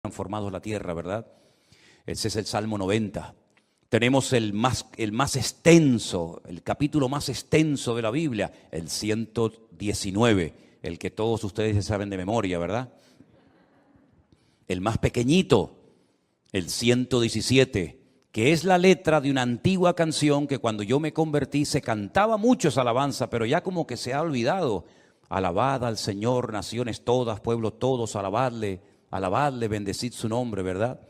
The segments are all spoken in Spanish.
transformados la tierra, ¿verdad? Ese es el Salmo 90. Tenemos el más extenso, el capítulo más extenso de la Biblia, el 119, el que todos ustedes se saben de memoria, ¿verdad? El más pequeñito, el 117, que es la letra de una antigua canción que cuando yo me convertí se cantaba mucho esa alabanza, pero ya como que se ha olvidado. Alabad al Señor, naciones todas, pueblos todos, alabadle, bendecid su nombre, ¿verdad?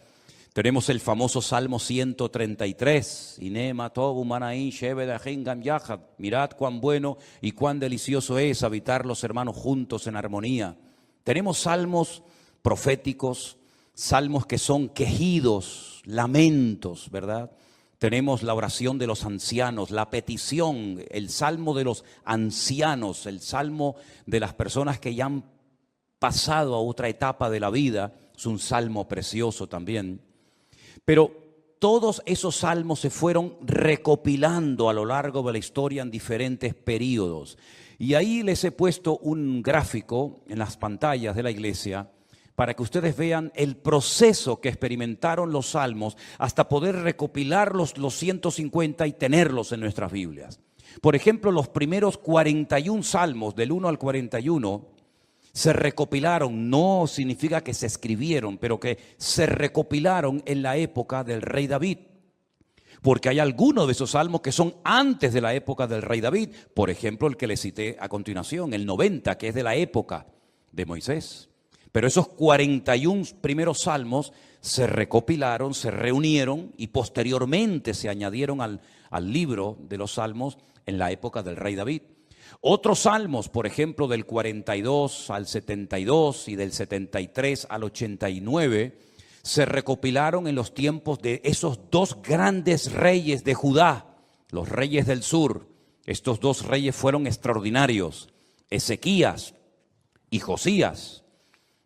Tenemos el famoso Salmo 133, Inema tobu manaín shebedajin gam yahad. Mirad cuán bueno y cuán delicioso es habitar los hermanos juntos en armonía. Tenemos salmos proféticos, salmos que son quejidos, lamentos, ¿verdad? Tenemos la oración de los ancianos, la petición, el salmo de los ancianos, el salmo de las personas que ya han pasado a otra etapa de la vida. Es un salmo precioso también. Pero todos esos salmos se fueron recopilando a lo largo de la historia en diferentes periodos. Y ahí les he puesto un gráfico en las pantallas de la iglesia para que ustedes vean el proceso que experimentaron los salmos hasta poder recopilarlos los 150 y tenerlos en nuestras Biblias. Por ejemplo, los primeros 41 salmos, del 1 al 41, se recopilaron, no significa que se escribieron, pero que se recopilaron en la época del rey David. Porque hay algunos de esos salmos que son antes de la época del rey David. Por ejemplo, el que les cité a continuación, el 90, que es de la época de Moisés. Pero esos 41 primeros salmos se recopilaron, se reunieron y posteriormente se añadieron al libro de los salmos en la época del rey David. Otros salmos, por ejemplo, del 42 al 72 y del 73 al 89, se recopilaron en los tiempos de esos dos grandes reyes de Judá, los reyes del sur. Estos dos reyes fueron extraordinarios, Ezequías y Josías.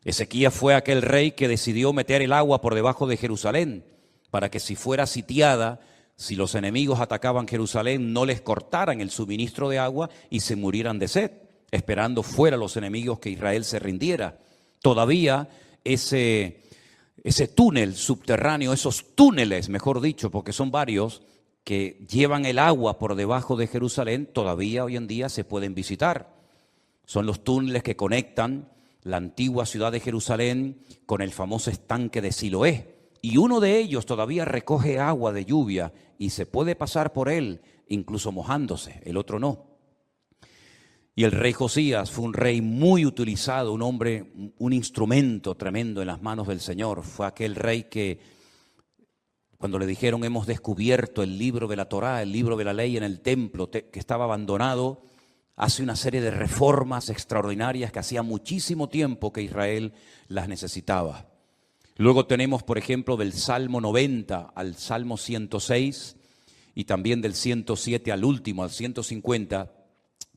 Ezequías fue aquel rey que decidió meter el agua por debajo de Jerusalén para que si fuera sitiada, si los enemigos atacaban Jerusalén, no les cortaran el suministro de agua y se murieran de sed, esperando fuera los enemigos que Israel se rindiera. Todavía ese túnel subterráneo, esos túneles, mejor dicho, porque son varios, que llevan el agua por debajo de Jerusalén, todavía hoy en día se pueden visitar. Son los túneles que conectan la antigua ciudad de Jerusalén con el famoso estanque de Siloé. Y uno de ellos todavía recoge agua de lluvia y se puede pasar por él, incluso mojándose, el otro no. Y el rey Josías fue un rey muy utilizado, un hombre, un instrumento tremendo en las manos del Señor. Fue aquel rey que, cuando le dijeron hemos descubierto el libro de la Torá, el libro de la ley en el templo que estaba abandonado, hace una serie de reformas extraordinarias que hacía muchísimo tiempo que Israel las necesitaba. Luego tenemos, por ejemplo, del Salmo 90 al Salmo 106 y también del 107 al último, al 150,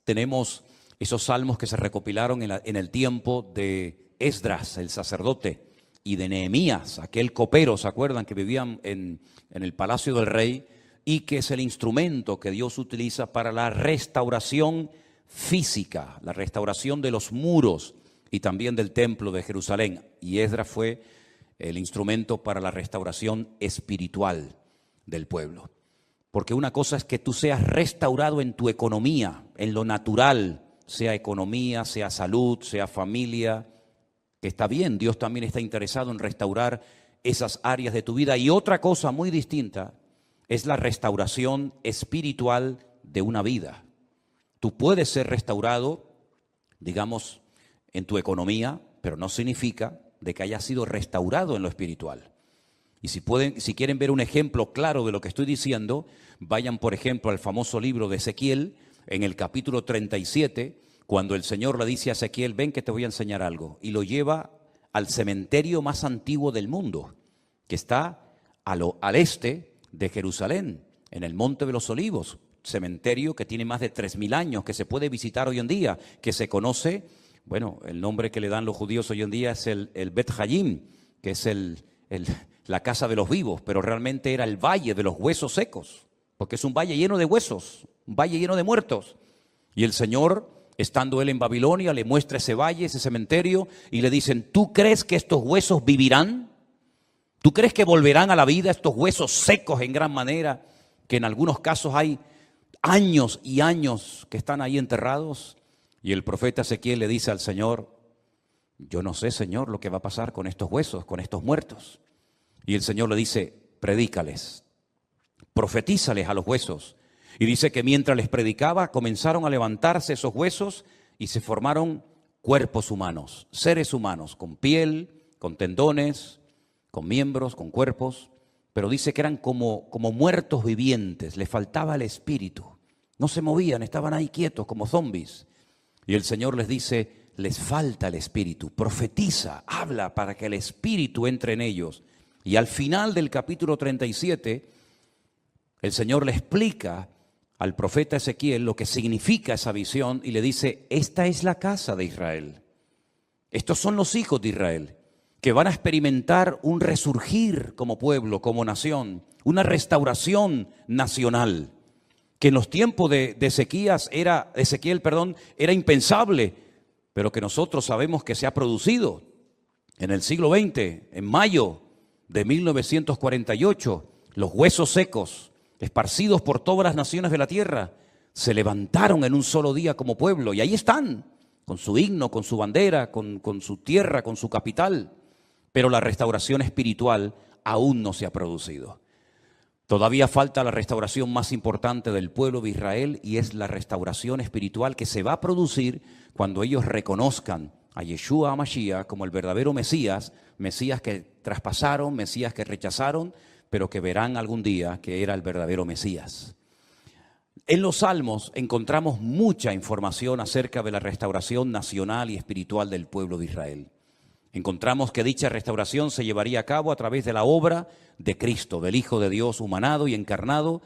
tenemos esos salmos que se recopilaron en el tiempo de Esdras, el sacerdote, y de Nehemías, aquel copero, ¿se acuerdan? Que vivían en el palacio del rey y que es el instrumento que Dios utiliza para la restauración física, la restauración de los muros y también del templo de Jerusalén. Y Esdras fue el instrumento para la restauración espiritual del pueblo. Porque una cosa es que tú seas restaurado en tu economía, en lo natural, sea economía, sea salud, sea familia, que está bien, Dios también está interesado en restaurar esas áreas de tu vida. Y otra cosa muy distinta es la restauración espiritual de una vida. Tú puedes ser restaurado, digamos, en tu economía, pero no significa de que haya sido restaurado en lo espiritual. Y si quieren ver un ejemplo claro de lo que estoy diciendo, vayan, por ejemplo, al famoso libro de Ezequiel, en el capítulo 37, cuando el Señor le dice a Ezequiel, ven que te voy a enseñar algo, y lo lleva al cementerio más antiguo del mundo, que está al este de Jerusalén, en el Monte de los Olivos, cementerio que tiene más de 3.000 años, que se puede visitar hoy en día, que se conoce, bueno, el nombre que le dan los judíos hoy en día es el Bet Hayim, que es la casa de los vivos, pero realmente era el valle de los huesos secos, porque es un valle lleno de huesos, un valle lleno de muertos. Y el Señor, estando él en Babilonia, le muestra ese valle, ese cementerio, y le dicen, ¿tú crees que estos huesos vivirán? ¿Tú crees que volverán a la vida estos huesos secos en gran manera, que en algunos casos hay años y años que están ahí enterrados? Y el profeta Ezequiel le dice al Señor: yo no sé, Señor, lo que va a pasar con estos huesos, con estos muertos. Y el Señor le dice: predícales, profetízales a los huesos. Y dice que mientras les predicaba, comenzaron a levantarse esos huesos y se formaron cuerpos humanos, seres humanos, con piel, con tendones, con miembros, con cuerpos. Pero dice que eran como muertos vivientes, les faltaba el espíritu. No se movían, estaban ahí quietos como zombies. Y el Señor les dice: les falta el espíritu, profetiza, habla para que el espíritu entre en ellos. Y al final del capítulo 37, el Señor le explica al profeta Ezequiel lo que significa esa visión y le dice: esta es la casa de Israel. Estos son los hijos de Israel, que van a experimentar un resurgir como pueblo, como nación, una restauración nacional, que en los tiempos de Ezequiel era impensable, pero que nosotros sabemos que se ha producido en el siglo XX, en mayo de 1948, los huesos secos, esparcidos por todas las naciones de la tierra, se levantaron en un solo día como pueblo, y ahí están, con su himno, con su bandera, con su tierra, con su capital. Pero la restauración espiritual aún no se ha producido. Todavía falta la restauración más importante del pueblo de Israel, y es la restauración espiritual que se va a producir cuando ellos reconozcan a Yeshua HaMashiach como el verdadero Mesías, Mesías que traspasaron, Mesías que rechazaron, pero que verán algún día que era el verdadero Mesías. En los Salmos encontramos mucha información acerca de la restauración nacional y espiritual del pueblo de Israel. Encontramos que dicha restauración se llevaría a cabo a través de la obra de Cristo, del Hijo de Dios humanado y encarnado,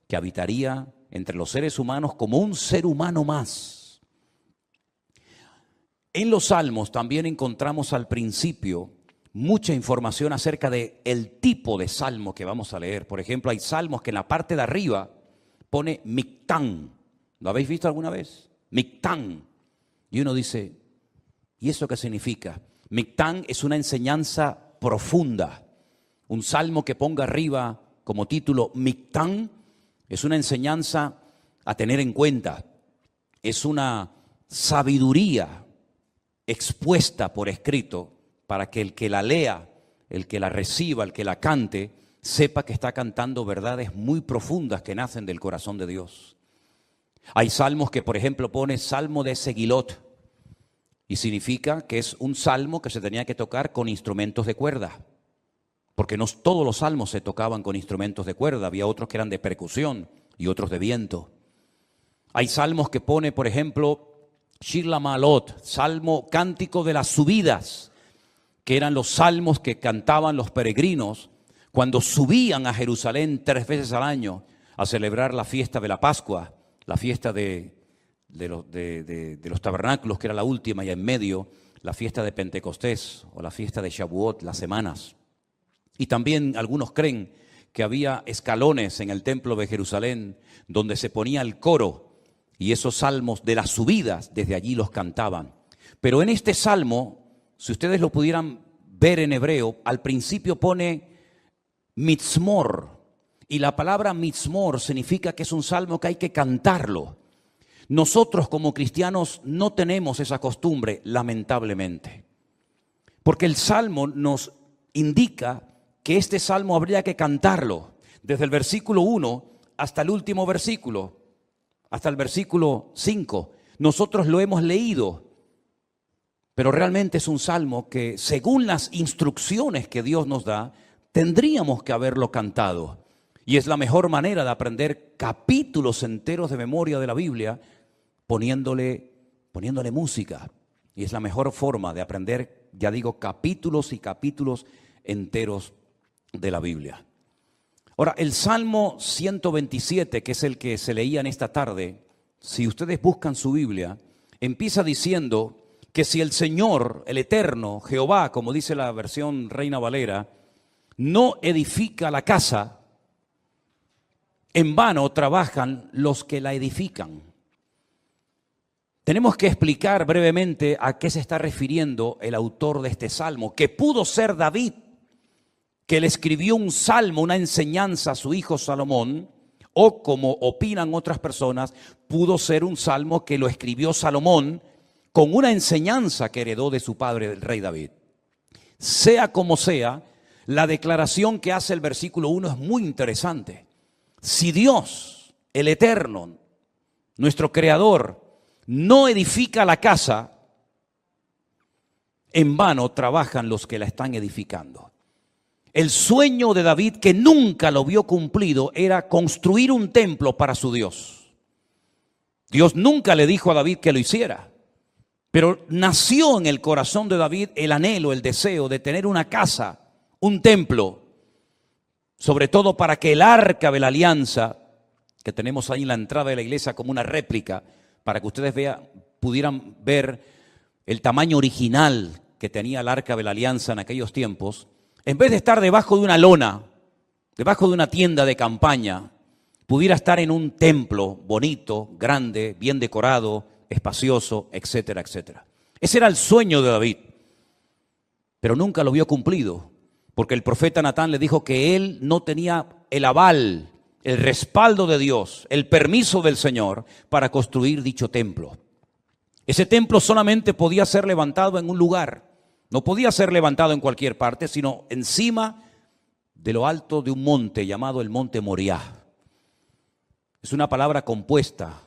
que habitaría entre los seres humanos como un ser humano más. En los Salmos también encontramos al principio mucha información acerca del tipo de salmo que vamos a leer. Por ejemplo, hay salmos que en la parte de arriba pone Mictán. ¿Lo habéis visto alguna vez? Mictán. Y uno dice: ¿y eso qué significa? Mictán es una enseñanza profunda. Un salmo que ponga arriba como título Mictán es una enseñanza a tener en cuenta. Es una sabiduría expuesta por escrito para que el que la lea, el que la reciba, el que la cante, sepa que está cantando verdades muy profundas que nacen del corazón de Dios. Hay salmos que, por ejemplo, pone Salmo de Segilot, y significa que es un salmo que se tenía que tocar con instrumentos de cuerda, porque no todos los salmos se tocaban con instrumentos de cuerda, había otros que eran de percusión y otros de viento. Hay salmos que pone, por ejemplo, Shir LaMa'alot, salmo cántico de las subidas, que eran los salmos que cantaban los peregrinos cuando subían a Jerusalén 3 veces al año a celebrar la fiesta de la Pascua, la fiesta de los tabernáculos, que era la última, y en medio la fiesta de Pentecostés o la fiesta de Shavuot, las semanas. Y también algunos creen que había escalones en el templo de Jerusalén donde se ponía el coro, y esos salmos de las subidas desde allí los cantaban. Pero en este salmo, si ustedes lo pudieran ver en hebreo, al principio pone mitzmor, y la palabra mitzmor significa que es un salmo que hay que cantarlo. Nosotros como cristianos no tenemos esa costumbre, lamentablemente, porque el salmo nos indica que este salmo habría que cantarlo desde el versículo 1 hasta el último versículo, hasta el versículo 5. Nosotros lo hemos leído, pero realmente es un salmo que, según las instrucciones que Dios nos da, tendríamos que haberlo cantado. Y es la mejor manera de aprender capítulos enteros de memoria de la Biblia, poniéndole música. Y es la mejor forma de aprender, ya digo, capítulos y capítulos enteros de la Biblia. Ahora, el Salmo 127, que es el que se leía en esta tarde, si ustedes buscan su Biblia, empieza diciendo que si el Señor, el Eterno, Jehová, como dice la versión Reina Valera, no edifica la casa, en vano trabajan los que la edifican. Tenemos que explicar brevemente a qué se está refiriendo el autor de este salmo, que pudo ser David, que le escribió un salmo, una enseñanza a su hijo Salomón, o como opinan otras personas, pudo ser un salmo que lo escribió Salomón con una enseñanza que heredó de su padre, el rey David. Sea como sea, la declaración que hace el versículo 1 es muy interesante. Si Dios, el Eterno, nuestro Creador, no edifica la casa, en vano trabajan los que la están edificando. El sueño de David, que nunca lo vio cumplido, era construir un templo para su Dios. Dios nunca le dijo a David que lo hiciera, pero nació en el corazón de David el anhelo, el deseo de tener una casa, un templo, sobre todo para que el arca de la alianza, que tenemos ahí en la entrada de la iglesia como una réplica, para que ustedes pudieran ver el tamaño original que tenía el arca de la alianza en aquellos tiempos, en vez de estar debajo de una lona, debajo de una tienda de campaña, pudiera estar en un templo bonito, grande, bien decorado, espacioso, etcétera, etcétera. Ese era el sueño de David, pero nunca lo vio cumplido, porque el profeta Natán le dijo que él no tenía el aval, el respaldo de Dios, el permiso del Señor para construir dicho templo. Ese templo solamente podía ser levantado en un lugar. No podía ser levantado en cualquier parte, sino encima de lo alto de un monte llamado el monte Moriah. Es una palabra compuesta,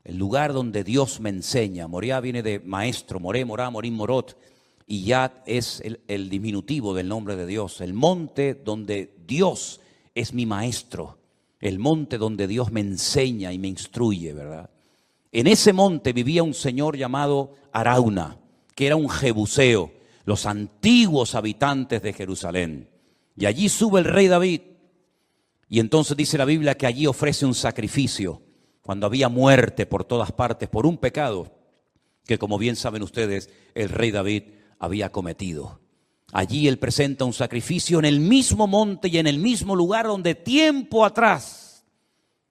el lugar donde Dios me enseña. Moriah viene de maestro, Moré, Morá, Morim, Morot, y Yad es el diminutivo del nombre de Dios. El monte donde Dios es mi maestro, el monte donde Dios me enseña y me instruye, ¿verdad? En ese monte vivía un señor llamado Arauna, que era un jebuseo, los antiguos habitantes de Jerusalén. Y allí sube el rey David. Y entonces dice la Biblia que allí ofrece un sacrificio, cuando había muerte por todas partes, por un pecado que, como bien saben ustedes, el rey David había cometido. Allí él presenta un sacrificio en el mismo monte y en el mismo lugar donde tiempo atrás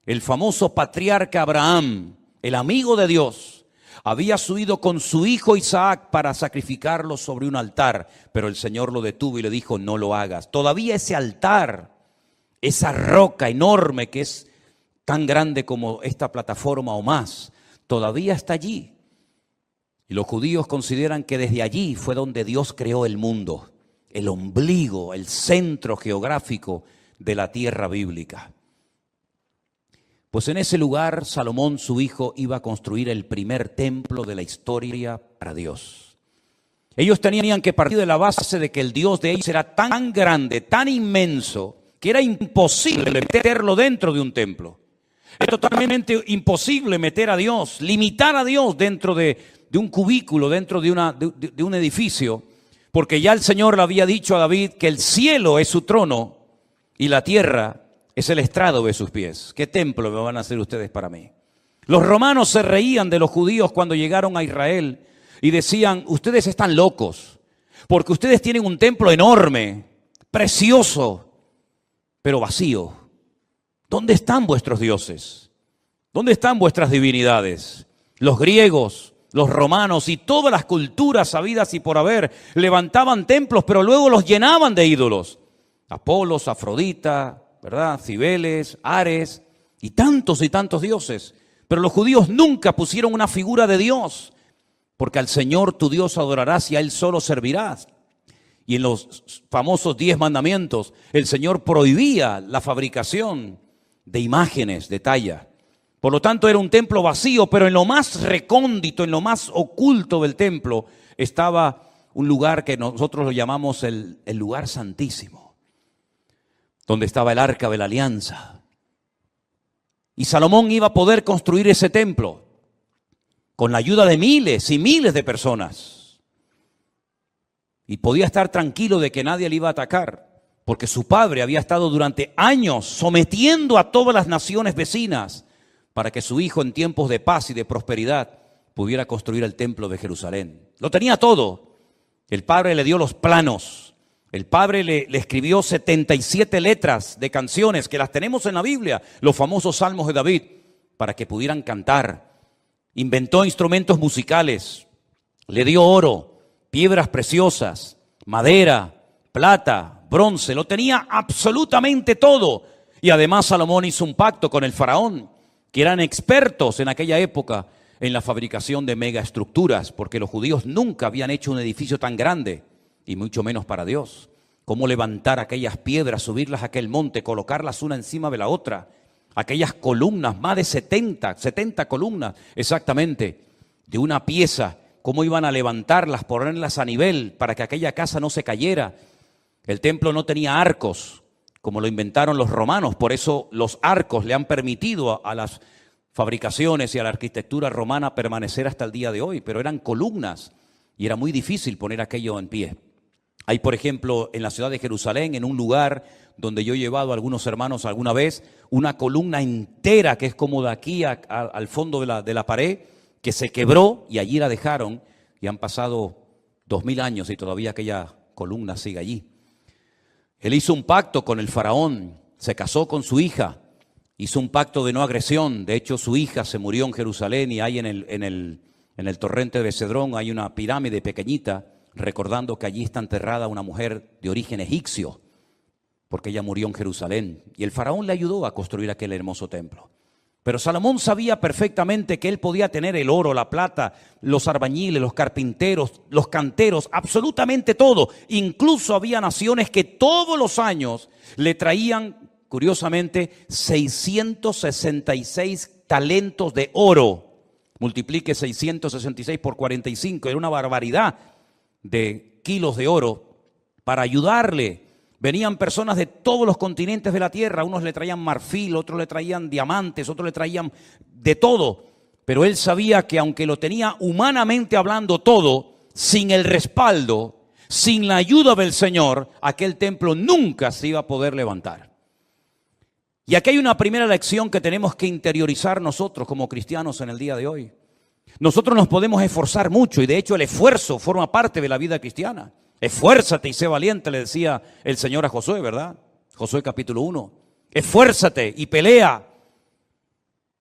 el famoso patriarca Abraham, el amigo de Dios, había subido con su hijo Isaac para sacrificarlo sobre un altar, pero el Señor lo detuvo y le dijo: no lo hagas. Todavía ese altar, esa roca enorme que es tan grande como esta plataforma o más, todavía está allí. Y los judíos consideran que desde allí fue donde Dios creó el mundo, el ombligo, el centro geográfico de la tierra bíblica. Pues en ese lugar Salomón, su hijo, iba a construir el primer templo de la historia para Dios. Ellos tenían que partir de la base de que el Dios de ellos era tan grande, tan inmenso, que era imposible meterlo dentro de un templo. Era totalmente imposible meter a Dios, limitar a Dios dentro de un cubículo, dentro de un edificio, porque ya el Señor le había dicho a David que el cielo es su trono y la tierra es el estrado de sus pies. ¿Qué templo me van a hacer ustedes para mí? Los romanos se reían de los judíos cuando llegaron a Israel y decían: ustedes están locos, porque ustedes tienen un templo enorme, precioso, pero vacío. ¿Dónde están vuestros dioses? ¿Dónde están vuestras divinidades? Los griegos, los romanos y todas las culturas habidas y por haber levantaban templos, pero luego los llenaban de ídolos. Apolos, Afrodita, ¿verdad? Cibeles, Ares y tantos dioses. Pero los judíos nunca pusieron una figura de Dios, porque al Señor tu Dios adorarás y a Él solo servirás. Y en los famosos 10 mandamientos, el Señor prohibía la fabricación de imágenes de talla. Por lo tanto, era un templo vacío, pero en lo más recóndito, en lo más oculto del templo, estaba un lugar que nosotros lo llamamos el lugar santísimo, donde estaba el arca de la alianza. Y Salomón iba a poder construir ese templo con la ayuda de miles y miles de personas. Y podía estar tranquilo de que nadie le iba a atacar, porque su padre había estado durante años sometiendo a todas las naciones vecinas para que su hijo en tiempos de paz y de prosperidad pudiera construir el templo de Jerusalén. Lo tenía todo. El padre le dio los planos. El padre le escribió 77 letras de canciones que las tenemos en la Biblia, los famosos salmos de David, para que pudieran cantar. Inventó instrumentos musicales, le dio oro, piedras preciosas, madera, plata, bronce, lo tenía absolutamente todo. Y además Salomón hizo un pacto con el faraón, que eran expertos en aquella época en la fabricación de megaestructuras, porque los judíos nunca habían hecho un edificio tan grande, y mucho menos para Dios. Cómo levantar aquellas piedras, subirlas a aquel monte, colocarlas una encima de la otra. Aquellas columnas, más de 70 columnas exactamente, de una pieza. Cómo iban a levantarlas, ponerlas a nivel para que aquella casa no se cayera. El templo no tenía arcos, como lo inventaron los romanos. Por eso los arcos le han permitido a las fabricaciones y a la arquitectura romana permanecer hasta el día de hoy. Pero eran columnas y era muy difícil poner aquello en pie. Hay, por ejemplo, en la ciudad de Jerusalén, en un lugar donde yo he llevado a algunos hermanos alguna vez, una columna entera que es como de aquí al fondo de la pared, que se quebró y allí la dejaron, y han pasado 2000 años y todavía aquella columna sigue allí. Él hizo un pacto con el faraón, se casó con su hija, hizo un pacto de no agresión. De hecho, su hija se murió en Jerusalén, y hay en el torrente de Cedrón hay una pirámide pequeñita, recordando que allí está enterrada una mujer de origen egipcio, porque ella murió en Jerusalén. Y el faraón le ayudó a construir aquel hermoso templo. Pero Salomón sabía perfectamente que él podía tener el oro, la plata, los albañiles, los carpinteros, los canteros, absolutamente todo. Incluso había naciones que todos los años le traían, curiosamente, 666 talentos de oro. Multiplique 666 por 45, era una barbaridad de kilos de oro para ayudarle. Venían personas de todos los continentes de la tierra, unos le traían marfil, otros le traían diamantes, otros le traían de todo. Pero él sabía que aunque lo tenía humanamente hablando todo, sin el respaldo, sin la ayuda del Señor, aquel templo nunca se iba a poder levantar. Y aquí hay una primera lección que tenemos que interiorizar nosotros como cristianos en el día de hoy. Nosotros nos podemos esforzar mucho, y de hecho el esfuerzo forma parte de la vida cristiana. Esfuérzate y sé valiente, le decía el Señor a Josué, ¿verdad? Josué capítulo 1. Esfuérzate y pelea,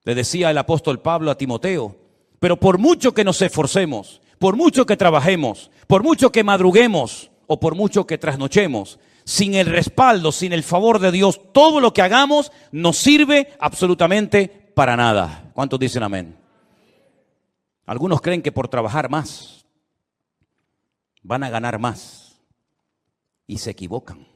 le decía el apóstol Pablo a Timoteo. Pero por mucho que nos esforcemos, por mucho que trabajemos, por mucho que madruguemos o por mucho que trasnochemos, sin el respaldo, sin el favor de Dios, todo lo que hagamos nos sirve absolutamente para nada. ¿Cuántos dicen amén? Algunos creen que por trabajar más van a ganar más, y se equivocan,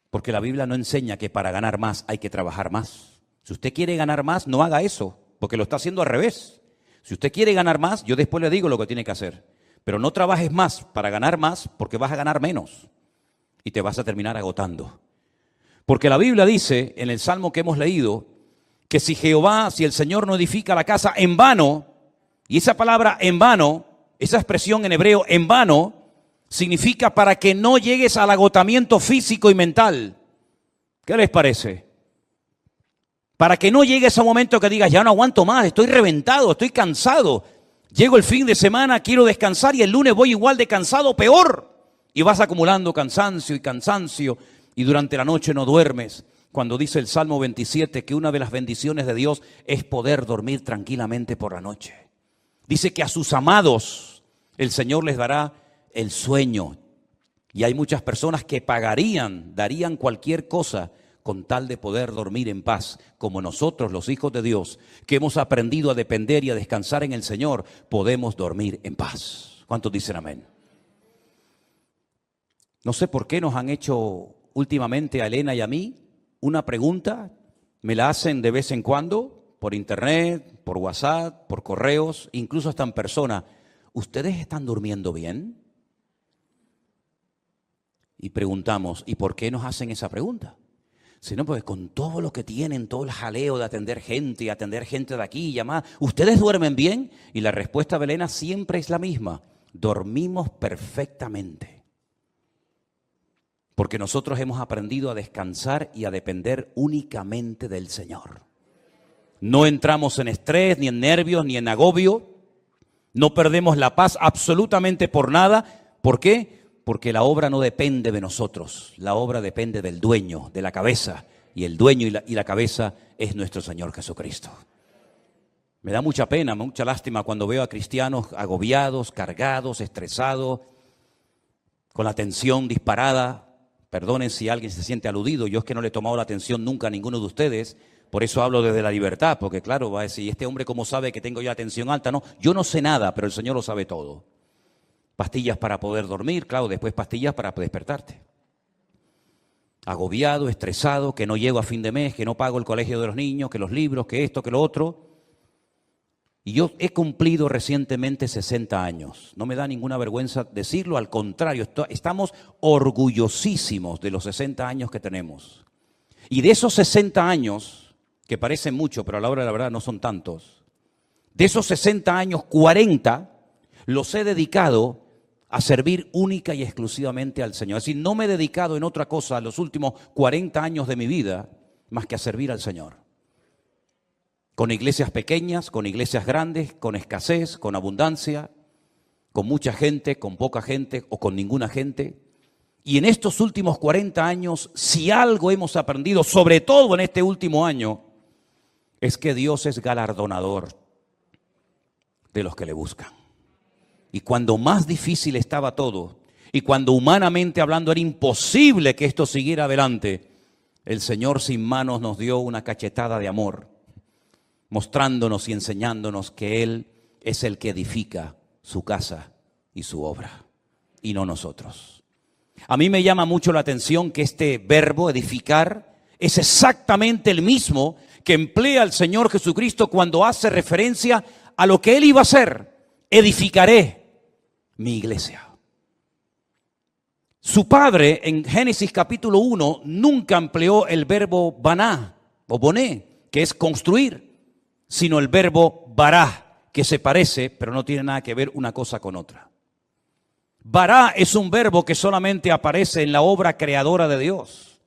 porque la Biblia no enseña que para ganar más hay que trabajar más. Si usted quiere ganar más, no haga eso, porque lo está haciendo al revés. Si usted quiere ganar más, yo después le digo lo que tiene que hacer, pero no trabajes más para ganar más, porque vas a ganar menos y te vas a terminar agotando. Porque la Biblia dice en el Salmo que hemos leído que si el Señor no edifica la casa, en vano. Y esa palabra en vano, esa expresión en hebreo en vano, significa para que no llegues al agotamiento físico y mental. ¿Qué les parece? Para que no llegues a un momento que digas, ya no aguanto más, estoy reventado, estoy cansado. Llego el fin de semana, quiero descansar, y el lunes voy igual de cansado, peor. Y vas acumulando cansancio, y durante la noche no duermes. Cuando dice el Salmo 27 que una de las bendiciones de Dios es poder dormir tranquilamente por la noche. Dice que a sus amados el Señor les dará el sueño. Y hay muchas personas que darían cualquier cosa con tal de poder dormir en paz, como nosotros, los hijos de Dios, que hemos aprendido a depender y a descansar en el Señor, podemos dormir en paz. ¿Cuántos dicen amén? No sé por qué nos han hecho últimamente a Elena y a mí una pregunta, me la hacen de vez en cuando, por internet, por WhatsApp, por correos, incluso hasta en persona. ¿Ustedes están durmiendo bien? Y preguntamos, ¿y por qué nos hacen esa pregunta? Si no, pues con todo lo que tienen, todo el jaleo de atender gente de aquí y llamar, ¿ustedes duermen bien? Y la respuesta de Elena siempre es la misma, dormimos perfectamente. Porque nosotros hemos aprendido a descansar y a depender únicamente del Señor. No entramos en estrés, ni en nervios, ni en agobio. No perdemos la paz absolutamente por nada. ¿Por qué? Porque la obra no depende de nosotros. La obra depende del dueño, de la cabeza. Y el dueño y la cabeza es nuestro Señor Jesucristo. Me da mucha pena, mucha lástima cuando veo a cristianos agobiados, cargados, estresados, con la tensión disparada, Perdonen si alguien se siente aludido, yo es que no le he tomado la atención nunca a ninguno de ustedes, por eso hablo desde la libertad, porque claro, va a decir, ¿este hombre cómo sabe que tengo yo atención alta? No, yo no sé nada, pero el Señor lo sabe todo. Pastillas para poder dormir, claro, después pastillas para despertarte. Agobiado, estresado, que no llego a fin de mes, que no pago el colegio de los niños, que los libros, que esto, que lo otro. Y yo he cumplido recientemente 60 años. No me da ninguna vergüenza decirlo, al contrario, estamos orgullosísimos de los 60 años que tenemos. Y de esos 60 años, que parecen mucho, pero a la hora de la verdad no son tantos, de esos 60 años, 40 los he dedicado a servir única y exclusivamente al Señor. Es decir, no me he dedicado en otra cosa los últimos 40 años de mi vida más que a servir al Señor. Con iglesias pequeñas, con iglesias grandes, con escasez, con abundancia, con mucha gente, con poca gente o con ninguna gente. Y en estos últimos 40 años, si algo hemos aprendido, sobre todo en este último año, es que Dios es galardonador de los que le buscan. Y cuando más difícil estaba todo, y cuando humanamente hablando era imposible que esto siguiera adelante, el Señor sin manos nos dio una cachetada de amor, mostrándonos y enseñándonos que Él es el que edifica su casa y su obra, y no nosotros. A mí me llama mucho la atención que este verbo, edificar, es exactamente el mismo que emplea el Señor Jesucristo cuando hace referencia a lo que Él iba a hacer. Edificaré mi iglesia. Su padre en Génesis capítulo 1 nunca empleó el verbo baná o boné, que es construir, sino el verbo bará, que se parece, pero no tiene nada que ver una cosa con otra. Bará es un verbo que solamente aparece en la obra creadora de Dios.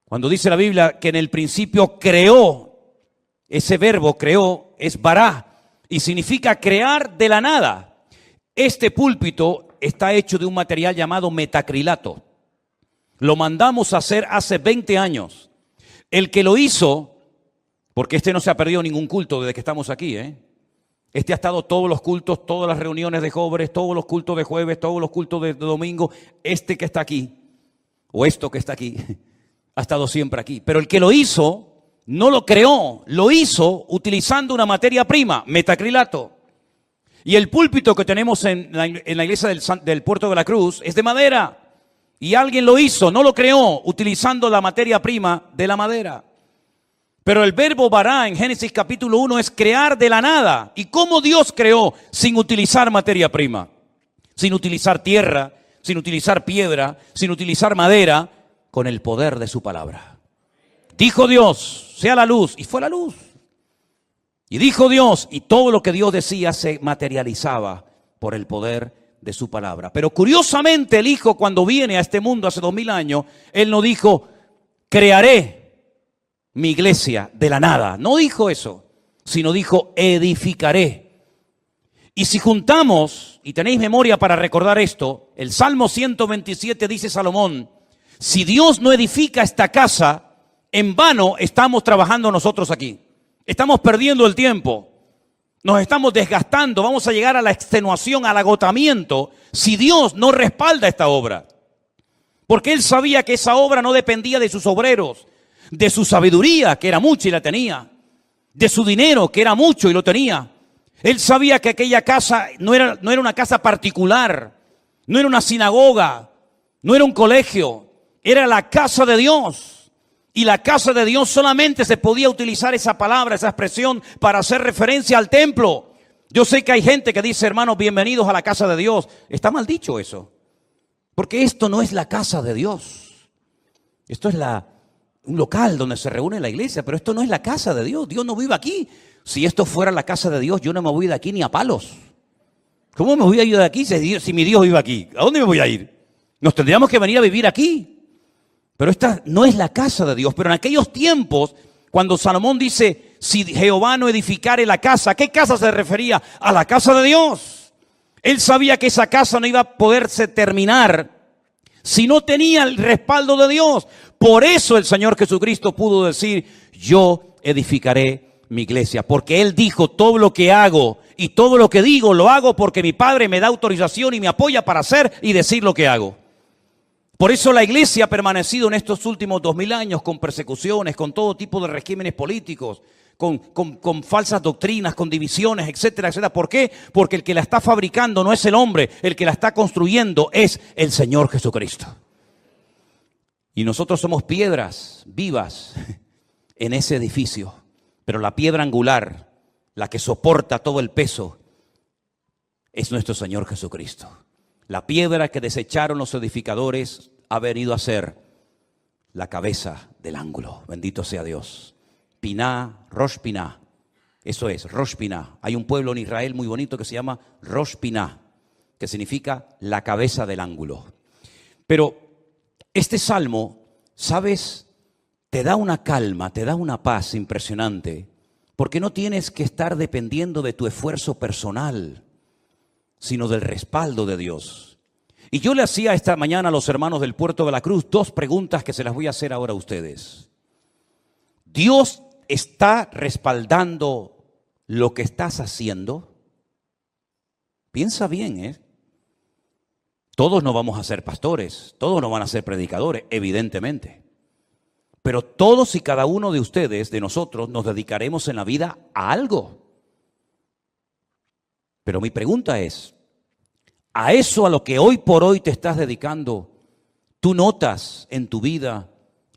Cuando dice la Biblia que en el principio creó, ese verbo creó es bará y significa crear de la nada. Este púlpito está hecho de un material llamado metacrilato. Lo mandamos a hacer hace 20 años. El que lo hizo, porque este no se ha perdido ningún culto desde que estamos aquí, Este ha estado todos los cultos, todas las reuniones de jóvenes, todos los cultos de jueves, todos los cultos de domingo. Este que está aquí, o esto que está aquí, ha estado siempre aquí. Pero el que lo hizo, no lo creó, lo hizo utilizando una materia prima, metacrilato. Y el púlpito que tenemos en la iglesia del Puerto de la Cruz es de madera. Y alguien lo hizo, no lo creó, utilizando la materia prima de la madera. Pero el verbo bará en Génesis capítulo 1 es crear de la nada. ¿Y cómo Dios creó sin utilizar materia prima? Sin utilizar tierra, sin utilizar piedra, sin utilizar madera, con el poder de su palabra. Dijo Dios, sea la luz, y fue la luz. Y dijo Dios, y todo lo que Dios decía se materializaba por el poder de su palabra. Pero curiosamente el Hijo, cuando viene a este mundo hace 2000 años, Él no dijo, crearé mi iglesia de la nada. No dijo eso, sino dijo, edificaré. Y si juntamos, y tenéis memoria para recordar esto, el Salmo 127 dice Salomón, si Dios no edifica esta casa, en vano estamos trabajando nosotros aquí. Estamos perdiendo el tiempo, nos estamos desgastando, vamos a llegar a la extenuación, al agotamiento, si Dios no respalda esta obra. Porque Él sabía que esa obra no dependía de sus obreros, de su sabiduría, que era mucha y la tenía, de su dinero, que era mucho y lo tenía. Él sabía que aquella casa no era una casa particular, no era una sinagoga, no era un colegio, era la casa de Dios. Y la casa de Dios solamente se podía utilizar esa palabra, esa expresión para hacer referencia al templo. Yo sé que hay gente que dice, hermanos, bienvenidos a la casa de Dios. Está mal dicho eso. Porque esto no es la casa de Dios. Esto es un local donde se reúne la iglesia, pero esto no es la casa de Dios. Dios no vive aquí. Si esto fuera la casa de Dios, yo no me voy de aquí ni a palos. ¿Cómo me voy a ir de aquí si mi Dios vive aquí? ¿A dónde me voy a ir? Nos tendríamos que venir a vivir aquí. Pero esta no es la casa de Dios. Pero en aquellos tiempos, cuando Salomón dice, si Jehová no edificare la casa, ¿a qué casa se refería? A la casa de Dios. Él sabía que esa casa no iba a poderse terminar si no tenía el respaldo de Dios. Por eso el Señor Jesucristo pudo decir, yo edificaré mi iglesia. Porque Él dijo, todo lo que hago y todo lo que digo, lo hago porque mi Padre me da autorización y me apoya para hacer y decir lo que hago. Por eso la iglesia ha permanecido en estos últimos 2000 años con persecuciones, con todo tipo de regímenes políticos, con falsas doctrinas, con divisiones, etcétera, etcétera. ¿Por qué? Porque el que la está fabricando no es el hombre, el que la está construyendo es el Señor Jesucristo. Y nosotros somos piedras vivas en ese edificio, pero la piedra angular, la que soporta todo el peso, es nuestro Señor Jesucristo. La piedra que desecharon los edificadores ha venido a ser la cabeza del ángulo. Bendito sea Dios. Piná, Rosh Piná. Eso es, Rosh Piná. Hay un pueblo en Israel muy bonito que se llama Rosh Piná, que significa la cabeza del ángulo. Pero este salmo, ¿sabes? Te da una calma, te da una paz impresionante, porque no tienes que estar dependiendo de tu esfuerzo personal, sino del respaldo de Dios. Y yo le hacía esta mañana a los hermanos del Puerto de la Cruz 2 preguntas que se las voy a hacer ahora a ustedes. ¿Dios está respaldando lo que estás haciendo? Piensa bien, ¿eh? Todos no vamos a ser pastores, todos no van a ser predicadores, evidentemente. Pero todos y cada uno de ustedes, de nosotros, nos dedicaremos en la vida a algo. Pero mi pregunta es, ¿a eso a lo que hoy por hoy te estás dedicando, tú notas en tu vida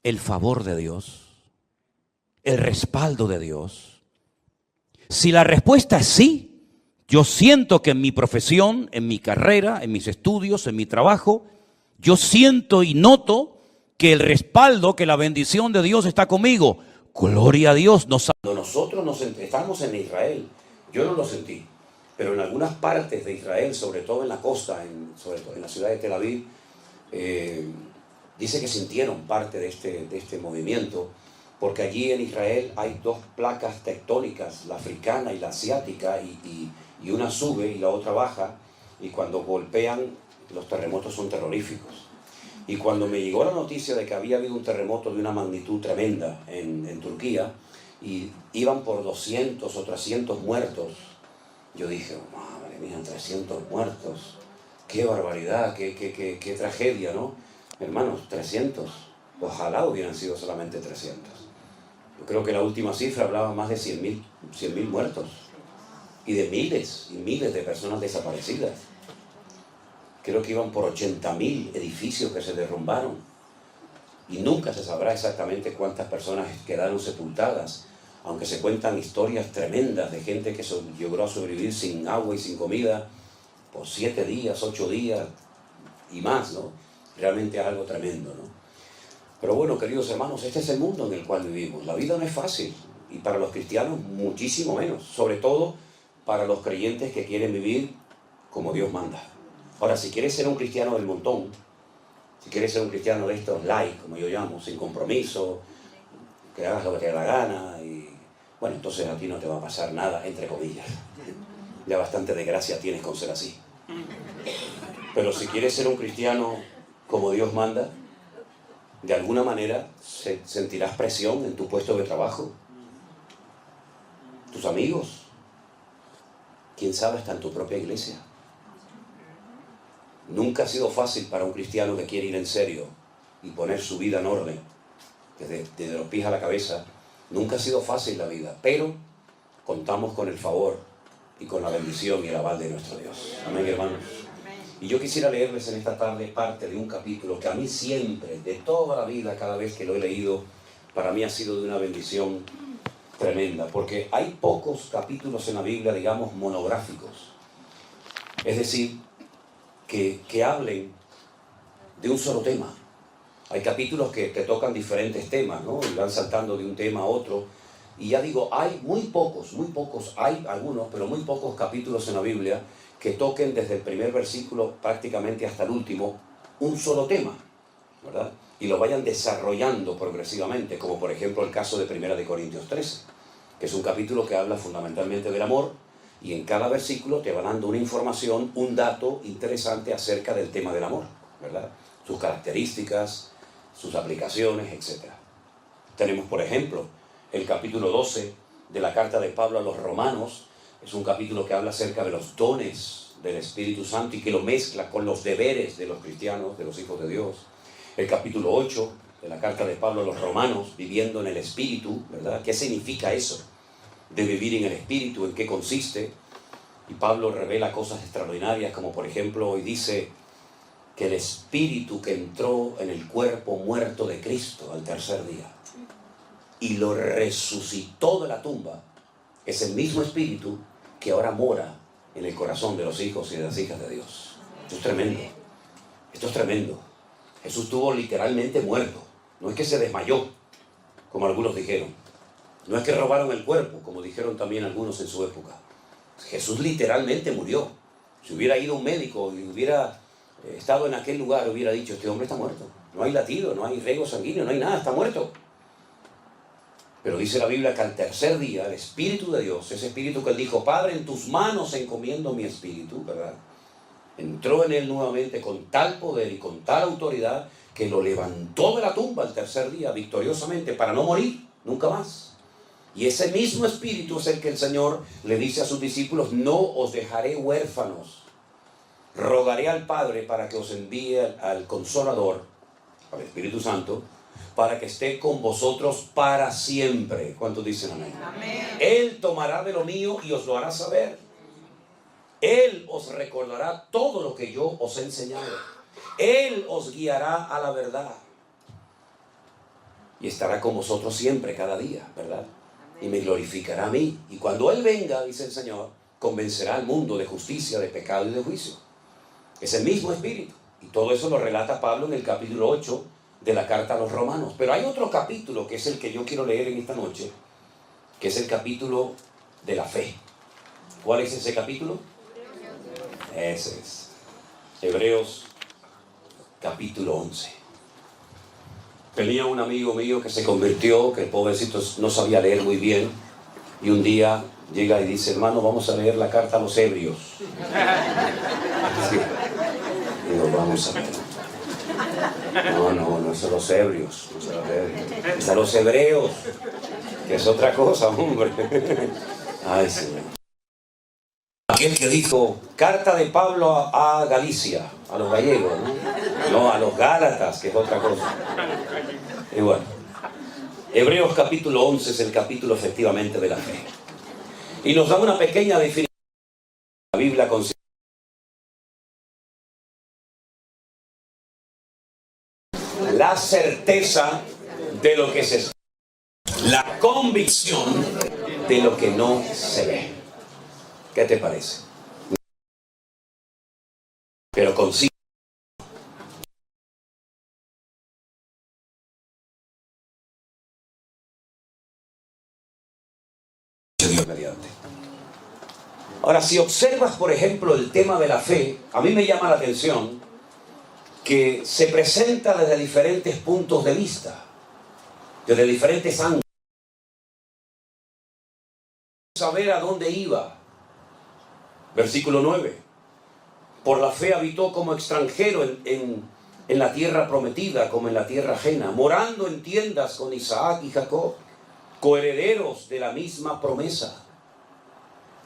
el favor de Dios? ¿El respaldo de Dios? Si la respuesta es sí, yo siento que en mi profesión, en mi carrera, en mis estudios, en mi trabajo, yo siento y noto que el respaldo, que la bendición de Dios está conmigo. Gloria a Dios. Cuando nosotros estamos en Israel, yo no lo sentí, pero en algunas partes de Israel, sobre todo en la costa, sobre todo en la ciudad de Tel Aviv, dice que sintieron parte de este movimiento, porque allí en Israel hay dos placas tectónicas, la africana y la asiática, y una sube y la otra baja, y cuando golpean, los terremotos son terroríficos. Y cuando me llegó la noticia de que había habido un terremoto de una magnitud tremenda en Turquía, y iban por 200 o 300 muertos, yo dije, madre mía, 300 muertos, qué barbaridad, qué tragedia, ¿no? Hermanos, 300, ojalá hubieran sido solamente 300. Yo creo que la última cifra hablaba más de 100.000 muertos, y de miles y miles de personas desaparecidas. Creo que iban por 80.000 edificios que se derrumbaron, y nunca se sabrá exactamente cuántas personas quedaron sepultadas, aunque se cuentan historias tremendas de gente que logró sobrevivir sin agua y sin comida por 7 días, 8 días y más, ¿no? Realmente es algo tremendo, ¿no? Pero bueno, queridos hermanos, este es el mundo en el cual vivimos. La vida no es fácil, y para los cristianos muchísimo menos, sobre todo para los creyentes que quieren vivir como Dios manda. Ahora, si quieres ser un cristiano del montón, si quieres ser un cristiano de estos light, como yo llamo, sin compromiso, que hagas lo que te dé la gana, y bueno, entonces a ti no te va a pasar nada, entre comillas. Ya bastante desgracia tienes con ser así. Pero si quieres ser un cristiano como Dios manda, de alguna manera sentirás presión en tu puesto de trabajo. Tus amigos, quién sabe, hasta en tu propia iglesia. Nunca ha sido fácil para un cristiano que quiere ir en serio y poner su vida en orden, desde los pies a la cabeza. Nunca ha sido fácil la vida, pero contamos con el favor y con la bendición y el aval de nuestro Dios. Amén, hermanos. Y yo quisiera leerles en esta tarde parte de un capítulo que a mí siempre, de toda la vida, cada vez que lo he leído, para mí ha sido de una bendición tremenda, porque hay pocos capítulos en la Biblia, digamos, monográficos. Es decir, que hablen de un solo tema. Hay capítulos que tocan diferentes temas, ¿no? Y van saltando de un tema a otro. Y ya digo, hay muy pocos, hay algunos, pero muy pocos capítulos en la Biblia que toquen desde el primer versículo prácticamente hasta el último un solo tema, ¿verdad? Y lo vayan desarrollando progresivamente, como por ejemplo el caso de 1 Corintios 13, que es un capítulo que habla fundamentalmente del amor, y en cada versículo te va dando una información, un dato interesante acerca del tema del amor, ¿verdad? Sus características, sus aplicaciones, etc. Tenemos, por ejemplo, el capítulo 12 de la carta de Pablo a los Romanos. Es un capítulo que habla acerca de los dones del Espíritu Santo y que lo mezcla con los deberes de los cristianos, de los hijos de Dios. el capítulo 8 de la carta de Pablo a los Romanos, viviendo en el Espíritu, ¿verdad? ¿Qué significa eso de vivir en el Espíritu? ¿En qué consiste? Y Pablo revela cosas extraordinarias, como por ejemplo hoy dice que el Espíritu que entró en el cuerpo muerto de Cristo al tercer día y lo resucitó de la tumba, es el mismo Espíritu que ahora mora en el corazón de los hijos y de las hijas de Dios. Esto es tremendo. Esto es tremendo. Jesús estuvo literalmente muerto. No es que se desmayó, como algunos dijeron. No es que robaron el cuerpo, como dijeron también algunos en su época. Jesús literalmente murió. Si hubiera ido un médico y hubiera estado en aquel lugar, hubiera dicho, este hombre está muerto. No hay latido, no hay riego sanguíneo, no hay nada, está muerto. Pero dice la Biblia que al tercer día el Espíritu de Dios, ese Espíritu que él dijo, Padre, en tus manos encomiendo mi espíritu, ¿verdad? Entró en él nuevamente con tal poder y con tal autoridad que lo levantó de la tumba al tercer día victoriosamente para no morir nunca más. Y ese mismo Espíritu es el que el Señor le dice a sus discípulos, no os dejaré huérfanos, rogaré al Padre para que os envíe al Consolador, al Espíritu Santo, para que esté con vosotros para siempre. ¿Cuántos dicen amén? Amén. Él tomará de lo mío y os lo hará saber. Él os recordará todo lo que yo os he enseñado. Él os guiará a la verdad. Y estará con vosotros siempre, cada día, ¿verdad? Y me glorificará a mí. Y cuando Él venga, dice el Señor, convencerá al mundo de justicia, de pecado y de juicio. Es el mismo Espíritu. Y todo eso lo relata Pablo en el capítulo 8 de la carta a los Romanos. Pero hay otro capítulo que es el que yo quiero leer en esta noche, que es el capítulo de la fe. ¿Cuál es ese capítulo? Ese es Hebreos capítulo 11. Tenía un amigo mío que se convirtió, que el pobrecito no sabía leer muy bien, y un día llega y dice, hermano, vamos a leer la carta a los Hebreos. Sí. Digo, vamos a leer. No son los Hebreos, no son los Hebreos. Es a los Hebreos, que es otra cosa, hombre. Ay, Señor. Aquel que dijo, carta de Pablo a Galicia, a los gallegos, ¿no? No, a los Gálatas, que es otra cosa. Y bueno, Hebreos capítulo 11 es el capítulo efectivamente de la fe. Y nos da una pequeña definición. La Biblia considera la certeza de lo que se espera, la convicción de lo que no se ve. ¿Qué te parece? Pero consigue Dios mediante. Ahora, si observas, por ejemplo, el tema de la fe, a mí me llama la atención que se presenta desde diferentes puntos de vista, desde diferentes ángulos. Saber a dónde iba. Versículo 9. Por la fe habitó como extranjero en la tierra prometida, como en la tierra ajena, morando en tiendas con Isaac y Jacob, coherederos de la misma promesa.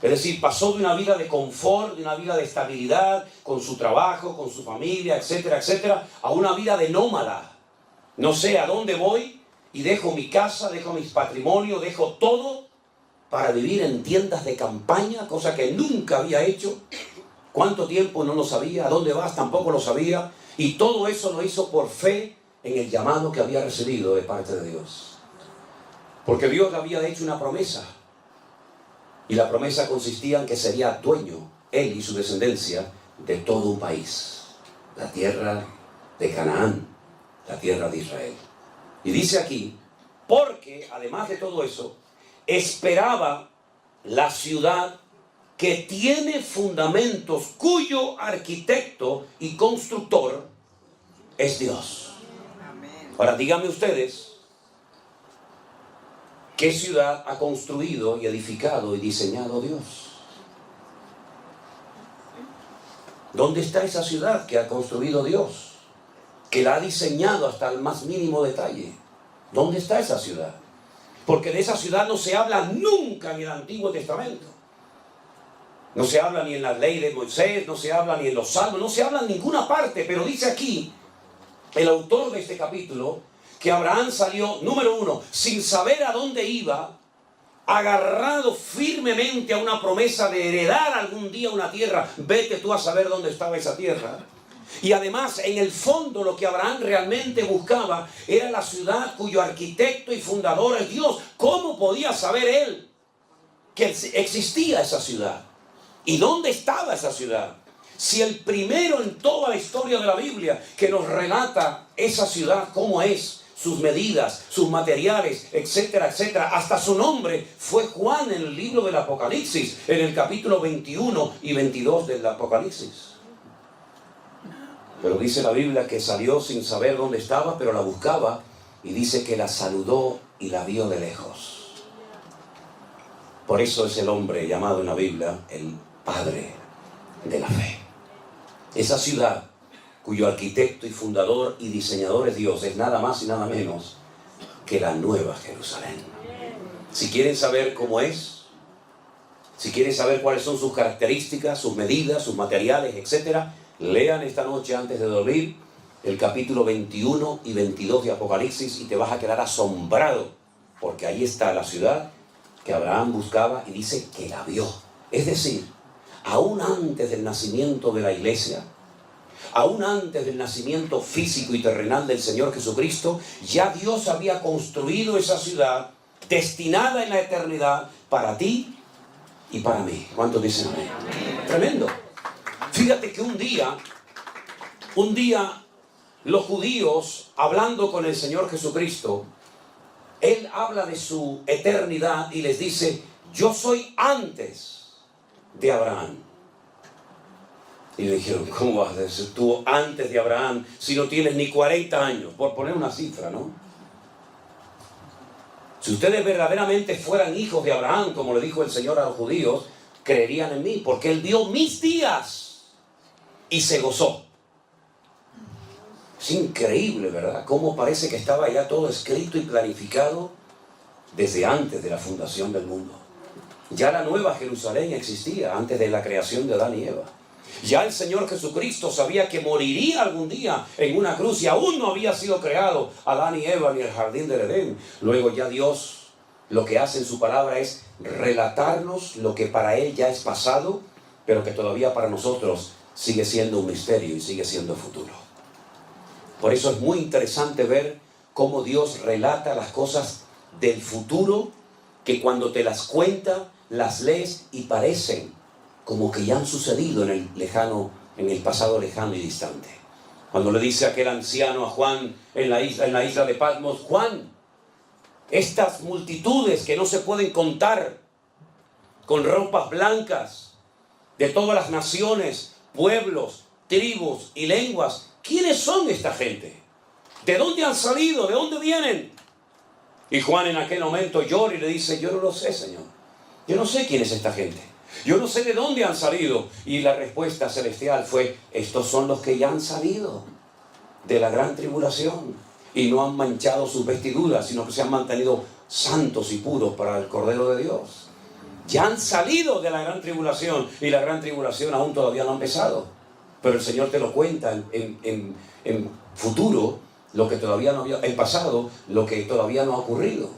Es decir, pasó de una vida de confort, de una vida de estabilidad, con su trabajo, con su familia, etcétera, etcétera, a una vida de nómada. No sé a dónde voy y dejo mi casa, dejo mis patrimonios, dejo todo para vivir en tiendas de campaña, cosa que nunca había hecho. ¿Cuánto tiempo? No lo sabía. ¿A dónde vas? Tampoco lo sabía. Y todo eso lo hizo por fe en el llamado que había recibido de parte de Dios. Porque Dios le había hecho una promesa. Y la promesa consistía en que sería dueño, él y su descendencia, de todo un país. La tierra de Canaán, la tierra de Israel. Y dice aquí, porque además de todo eso, esperaba la ciudad que tiene fundamentos, cuyo arquitecto y constructor es Dios. Ahora díganme ustedes, ¿qué ciudad ha construido y edificado y diseñado Dios? ¿Dónde está esa ciudad que ha construido Dios? Que la ha diseñado hasta el más mínimo detalle. ¿Dónde está esa ciudad? Porque de esa ciudad no se habla nunca en el Antiguo Testamento. No se habla ni en la ley de Moisés, no se habla ni en los salmos, no se habla en ninguna parte, pero dice aquí el autor de este capítulo, que Abraham salió, número uno, sin saber a dónde iba, agarrado firmemente a una promesa de heredar algún día una tierra. Vete tú a saber dónde estaba esa tierra. Y además, en el fondo, lo que Abraham realmente buscaba era la ciudad cuyo arquitecto y fundador es Dios. ¿Cómo podía saber él que existía esa ciudad? ¿Y dónde estaba esa ciudad? Si el primero en toda la historia de la Biblia que nos relata esa ciudad, cómo es, sus medidas, sus materiales, etcétera, etcétera, hasta su nombre, fue Juan en el libro del Apocalipsis, en el capítulo 21 y 22 del Apocalipsis. Pero dice la Biblia que salió sin saber dónde estaba, pero la buscaba, y dice que la saludó y la vio de lejos. Por eso es el hombre llamado en la Biblia el padre de la fe. Esa ciudad cuyo arquitecto y fundador y diseñador es Dios, es nada más y nada menos que la Nueva Jerusalén. Si quieren saber cómo es, si quieren saber cuáles son sus características, sus medidas, sus materiales, etcétera, lean esta noche antes de dormir el capítulo 21 y 22 de Apocalipsis y te vas a quedar asombrado, porque ahí está la ciudad que Abraham buscaba y dice que la vio. Es decir, aún antes del nacimiento de la iglesia, aún antes del nacimiento físico y terrenal del Señor Jesucristo, ya Dios había construido esa ciudad destinada en la eternidad para ti y para mí. ¿Cuántos dicen amén? Tremendo. Fíjate que un día los judíos, hablando con el Señor Jesucristo, Él habla de su eternidad y les dice: yo soy antes de Abraham. Y le dijeron: ¿cómo vas a ser tú antes de Abraham si no tienes ni 40 años? Por poner una cifra, ¿no? Si ustedes verdaderamente fueran hijos de Abraham, como le dijo el Señor a los judíos, creerían en mí, porque Él vio mis días y se gozó. Es increíble, ¿verdad? Cómo parece que estaba ya todo escrito y planificado desde antes de la fundación del mundo. Ya la Nueva Jerusalén existía antes de la creación de Adán y Eva. Ya el Señor Jesucristo sabía que moriría algún día en una cruz y aún no había sido creado Adán y Eva ni el jardín del Edén. Luego ya Dios lo que hace en su palabra es relatarnos lo que para Él ya es pasado, pero que todavía para nosotros sigue siendo un misterio y sigue siendo futuro. Por eso es muy interesante ver cómo Dios relata las cosas del futuro, que cuando te las cuenta, las lees y parecen como que ya han sucedido en el pasado lejano y distante. Cuando le dice aquel anciano a Juan en la isla de Patmos: Juan, estas multitudes que no se pueden contar, con ropas blancas, de todas las naciones, pueblos, tribus y lenguas, ¿quiénes son esta gente? ¿De dónde han salido? ¿De dónde vienen? Y Juan en aquel momento llora y le dice: yo no lo sé, Señor. Yo no sé quién es esta gente. Yo no sé de dónde han salido. Y la respuesta celestial fue: estos son los que ya han salido de la gran tribulación y no han manchado sus vestiduras, sino que se han mantenido santos y puros para el Cordero de Dios. Ya han salido de la gran tribulación y la gran tribulación aún todavía no ha empezado. Pero el Señor te lo cuenta en futuro, lo que todavía no había, en pasado, lo que todavía no ha ocurrido.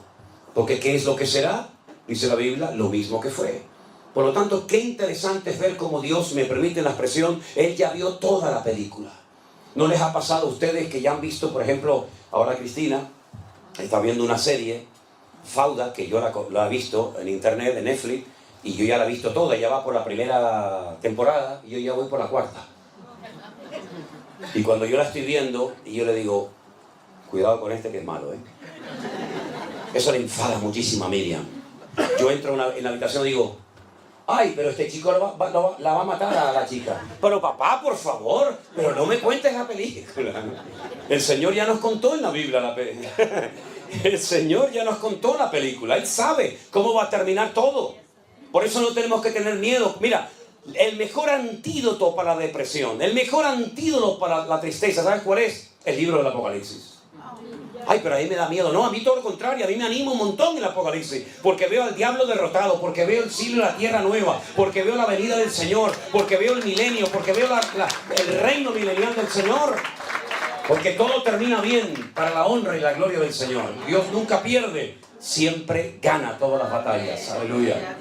Porque ¿qué es lo que será? Dice la Biblia: lo mismo que fue. Por lo tanto, qué interesante es ver cómo Dios, me permite la expresión, Él ya vio toda la película. ¿No les ha pasado a ustedes que ya han visto, por ejemplo, ahora Cristina está viendo una serie, Fauda, que yo la he visto en internet, en Netflix, y yo ya la he visto toda, ya va por la primera temporada y yo ya voy por la cuarta. Y cuando yo la estoy viendo, y yo le digo: cuidado con este que es malo, ¿eh? Eso le enfada muchísimo a Miriam. Yo entro en la habitación y digo: ay, pero este chico la va a matar a la chica. Pero papá, por favor, pero no me cuentes la película. El Señor ya nos contó en la Biblia la película. El Señor ya nos contó la película. Él sabe cómo va a terminar todo. Por eso no tenemos que tener miedo. Mira, el mejor antídoto para la depresión, el mejor antídoto para la tristeza, ¿sabes cuál es? El libro del Apocalipsis. Ay, pero a mí me da miedo. No, a mí todo lo contrario, a mí me anima un montón el Apocalipsis, porque veo al diablo derrotado, porque veo el cielo y la tierra nueva, porque veo la venida del Señor, porque veo el milenio, porque veo el reino milenial del Señor. Porque todo termina bien para la honra y la gloria del Señor. Dios nunca pierde, siempre gana todas las batallas. Aleluya.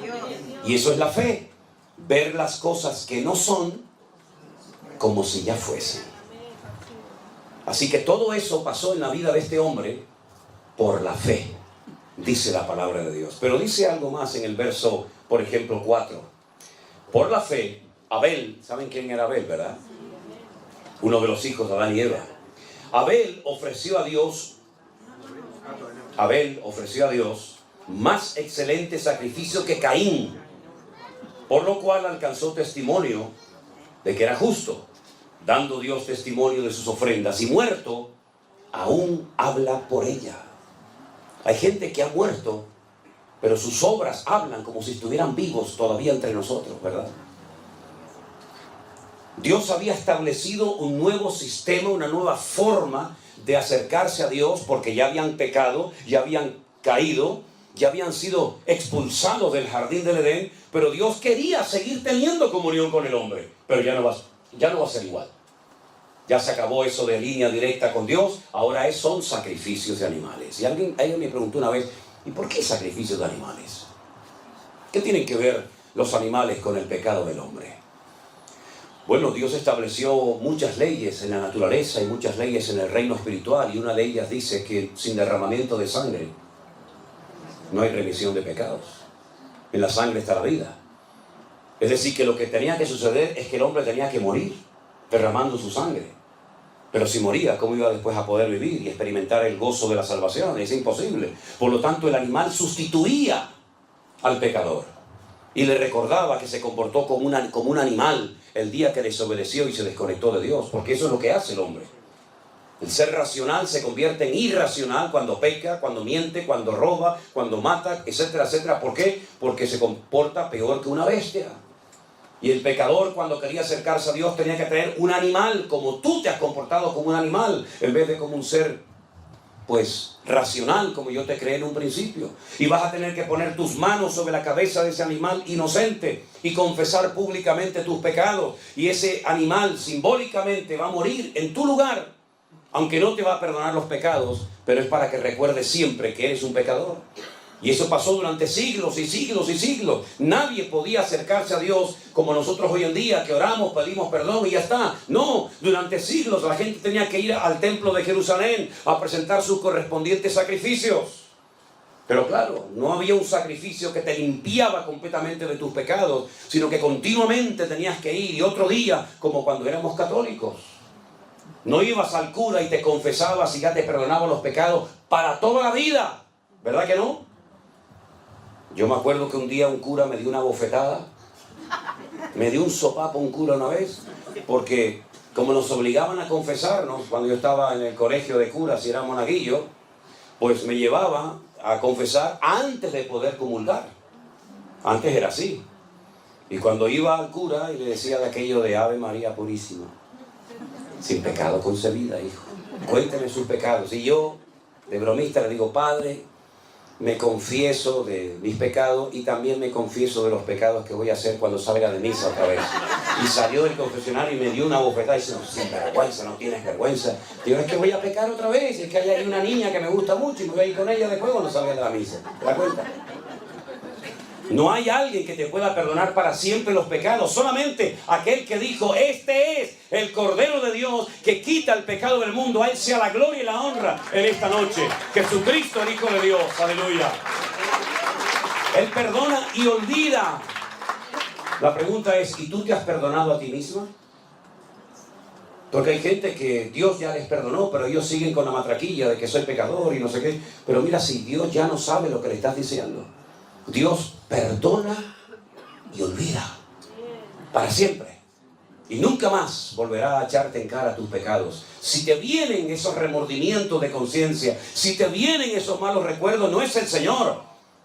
Y eso es la fe. Ver las cosas que no son como si ya fuesen. Así que todo eso pasó en la vida de este hombre por la fe, dice la palabra de Dios. Pero dice algo más en el verso, por ejemplo, 4. Por la fe, Abel, ¿saben quién era Abel, verdad? Uno de los hijos de Adán y Eva. Abel ofreció a Dios más excelente sacrificio que Caín, por lo cual alcanzó testimonio de que era justo, dando Dios testimonio de sus ofrendas, y muerto, aún habla por ella. Hay gente que ha muerto, pero sus obras hablan como si estuvieran vivos todavía entre nosotros, ¿verdad? Dios había establecido un nuevo sistema, una nueva forma de acercarse a Dios, porque ya habían pecado, ya habían caído, ya habían sido expulsados del jardín del Edén, pero Dios quería seguir teniendo comunión con el hombre, pero ya no va a ser igual. Ya se acabó eso de línea directa con Dios, ahora son sacrificios de animales. Y alguien me preguntó una vez, ¿y por qué sacrificios de animales? ¿Qué tienen que ver los animales con el pecado del hombre? Bueno, Dios estableció muchas leyes en la naturaleza y muchas leyes en el reino espiritual, y una de ellas dice que sin derramamiento de sangre no hay remisión de pecados. En la sangre está la vida. Es decir, que lo que tenía que suceder es que el hombre tenía que morir derramando su sangre. Pero si moría, ¿cómo iba después a poder vivir y experimentar el gozo de la salvación? Es imposible. Por lo tanto, el animal sustituía al pecador y le recordaba que se comportó como un animal el día que desobedeció y se desconectó de Dios, porque eso es lo que hace el hombre. El ser racional se convierte en irracional cuando peca, cuando miente, cuando roba, cuando mata, etcétera, etcétera. ¿Por qué? Porque se comporta peor que una bestia. Y el pecador, cuando quería acercarse a Dios, tenía que traer un animal, como tú te has comportado como un animal, en vez de como un ser, pues, racional, como yo te creé en un principio. Y vas a tener que poner tus manos sobre la cabeza de ese animal inocente y confesar públicamente tus pecados. Y ese animal simbólicamente va a morir en tu lugar, aunque no te va a perdonar los pecados, pero es para que recuerdes siempre que eres un pecador. Y eso pasó durante siglos y siglos y siglos. Nadie podía acercarse a Dios como nosotros hoy en día, que oramos, pedimos perdón y ya está. No, durante siglos la gente tenía que ir al templo de Jerusalén a presentar sus correspondientes sacrificios. Pero claro, no había un sacrificio que te limpiaba completamente de tus pecados, sino que continuamente tenías que ir, y otro día, como cuando éramos católicos. No ibas al cura y te confesabas y ya te perdonaba los pecados para toda la vida. ¿Verdad que no? Yo me acuerdo que un día un cura me dio una bofetada. Me dio un sopapo un cura una vez, porque como nos obligaban a confesarnos cuando yo estaba en el colegio de curas y era monaguillo, pues me llevaba a confesar antes de poder comulgar. Antes era así. Y cuando iba al cura y le decía de aquello de Ave María Purísima, sin pecado concebida, hijo, cuénteme sus pecados. Y yo, de bromista, le digo, Padre, me confieso de mis pecados y también me confieso de los pecados que voy a hacer cuando salga de misa otra vez. Y salió del confesionario y me dio una bofetada y dice, no, sin vergüenza, no tienes vergüenza. Digo, es que voy a pecar otra vez, es que hay ahí una niña que me gusta mucho y me voy a ir con ella después cuando salga de la misa. ¿Te das cuenta? No hay alguien que te pueda perdonar para siempre los pecados, solamente aquel que dijo, este es el Cordero de Dios que quita el pecado del mundo. A Él sea la gloria y la honra en esta noche. Jesucristo, el Hijo de Dios, aleluya. Él perdona y olvida. La pregunta es, ¿y tú te has perdonado a ti misma? Porque hay gente que Dios ya les perdonó, pero ellos siguen con la matraquilla de que soy pecador y no sé qué. Pero mira, si Dios ya no sabe lo que le estás diciendo. Dios perdona y olvida para siempre. Y nunca más volverá a echarte en cara tus pecados. Si te vienen esos remordimientos de conciencia, si te vienen esos malos recuerdos, no es el Señor,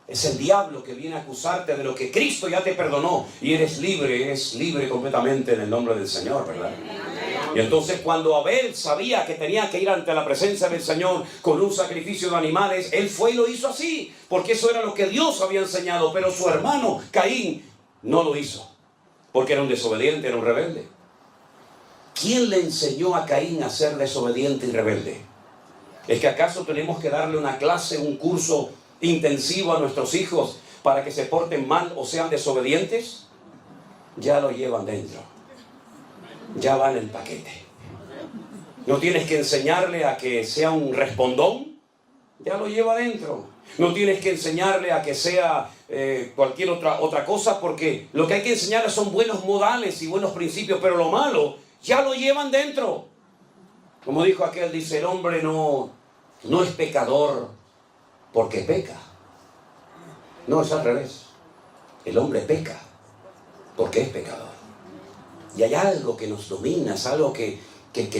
es el diablo que viene a acusarte de lo que Cristo ya te perdonó. Y eres libre completamente en el nombre del Señor, ¿verdad? Y entonces cuando Abel sabía que tenía que ir ante la presencia del Señor con un sacrificio de animales, él fue y lo hizo así, porque eso era lo que Dios había enseñado. Pero su hermano Caín no lo hizo, porque era un desobediente, era un rebelde. ¿quién le enseñó a Caín a ser desobediente y rebelde? ¿Es que acaso tenemos que darle una clase, un curso intensivo a nuestros hijos para que se porten mal o sean desobedientes? Ya lo llevan dentro. Ya va en el paquete. No tienes que enseñarle a que sea un respondón. Ya lo lleva dentro. No tienes que enseñarle a que sea cualquier otra cosa, porque lo que hay que enseñarle son buenos modales y buenos principios, pero lo malo ya lo llevan dentro. Como dijo aquel, dice, el hombre no es pecador porque peca. No, es al revés. El hombre peca porque es pecador. Y hay algo que nos domina, es algo que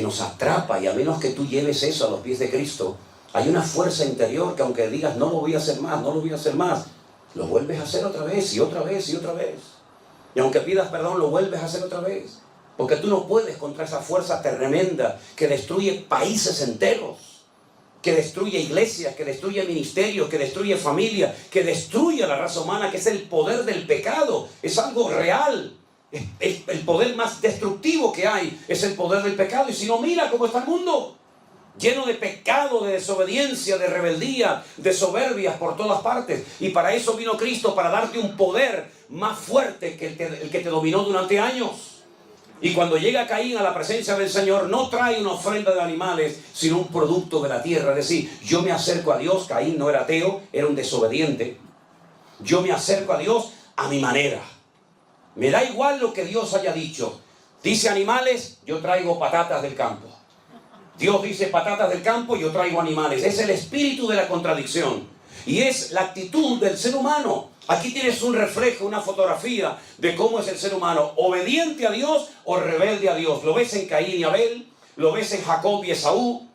nos atrapa, y a menos que tú lleves eso a los pies de Cristo, hay una fuerza interior que aunque digas no lo voy a hacer más, no lo voy a hacer más, lo vuelves a hacer otra vez y otra vez y otra vez. Y aunque pidas perdón, lo vuelves a hacer otra vez. Porque tú no puedes contra esa fuerza tremenda que destruye países enteros, que destruye iglesias, que destruye ministerios, que destruye familias, que destruye a la raza humana, que es el poder del pecado. Es algo real. El poder más destructivo que hay es el poder del pecado. Y si no, mira cómo está el mundo. Lleno de pecado, de desobediencia, de rebeldía, de soberbias por todas partes. Y para eso vino Cristo, para darte un poder más fuerte que el que te dominó durante años. Y cuando llega Caín a la presencia del Señor, no trae una ofrenda de animales, sino un producto de la tierra. Es decir, yo me acerco a Dios. Caín no era ateo, era un desobediente. Yo me acerco a Dios a mi manera. Me da igual lo que Dios haya dicho. Dice animales, yo traigo patatas del campo. Dios dice patatas del campo, yo traigo animales. Es el espíritu de la contradicción. Y es la actitud del ser humano. Aquí tienes un reflejo, una fotografía de cómo es el ser humano. Obediente a Dios o rebelde a Dios. Lo ves en Caín y Abel. Lo ves en Jacob y Esaú.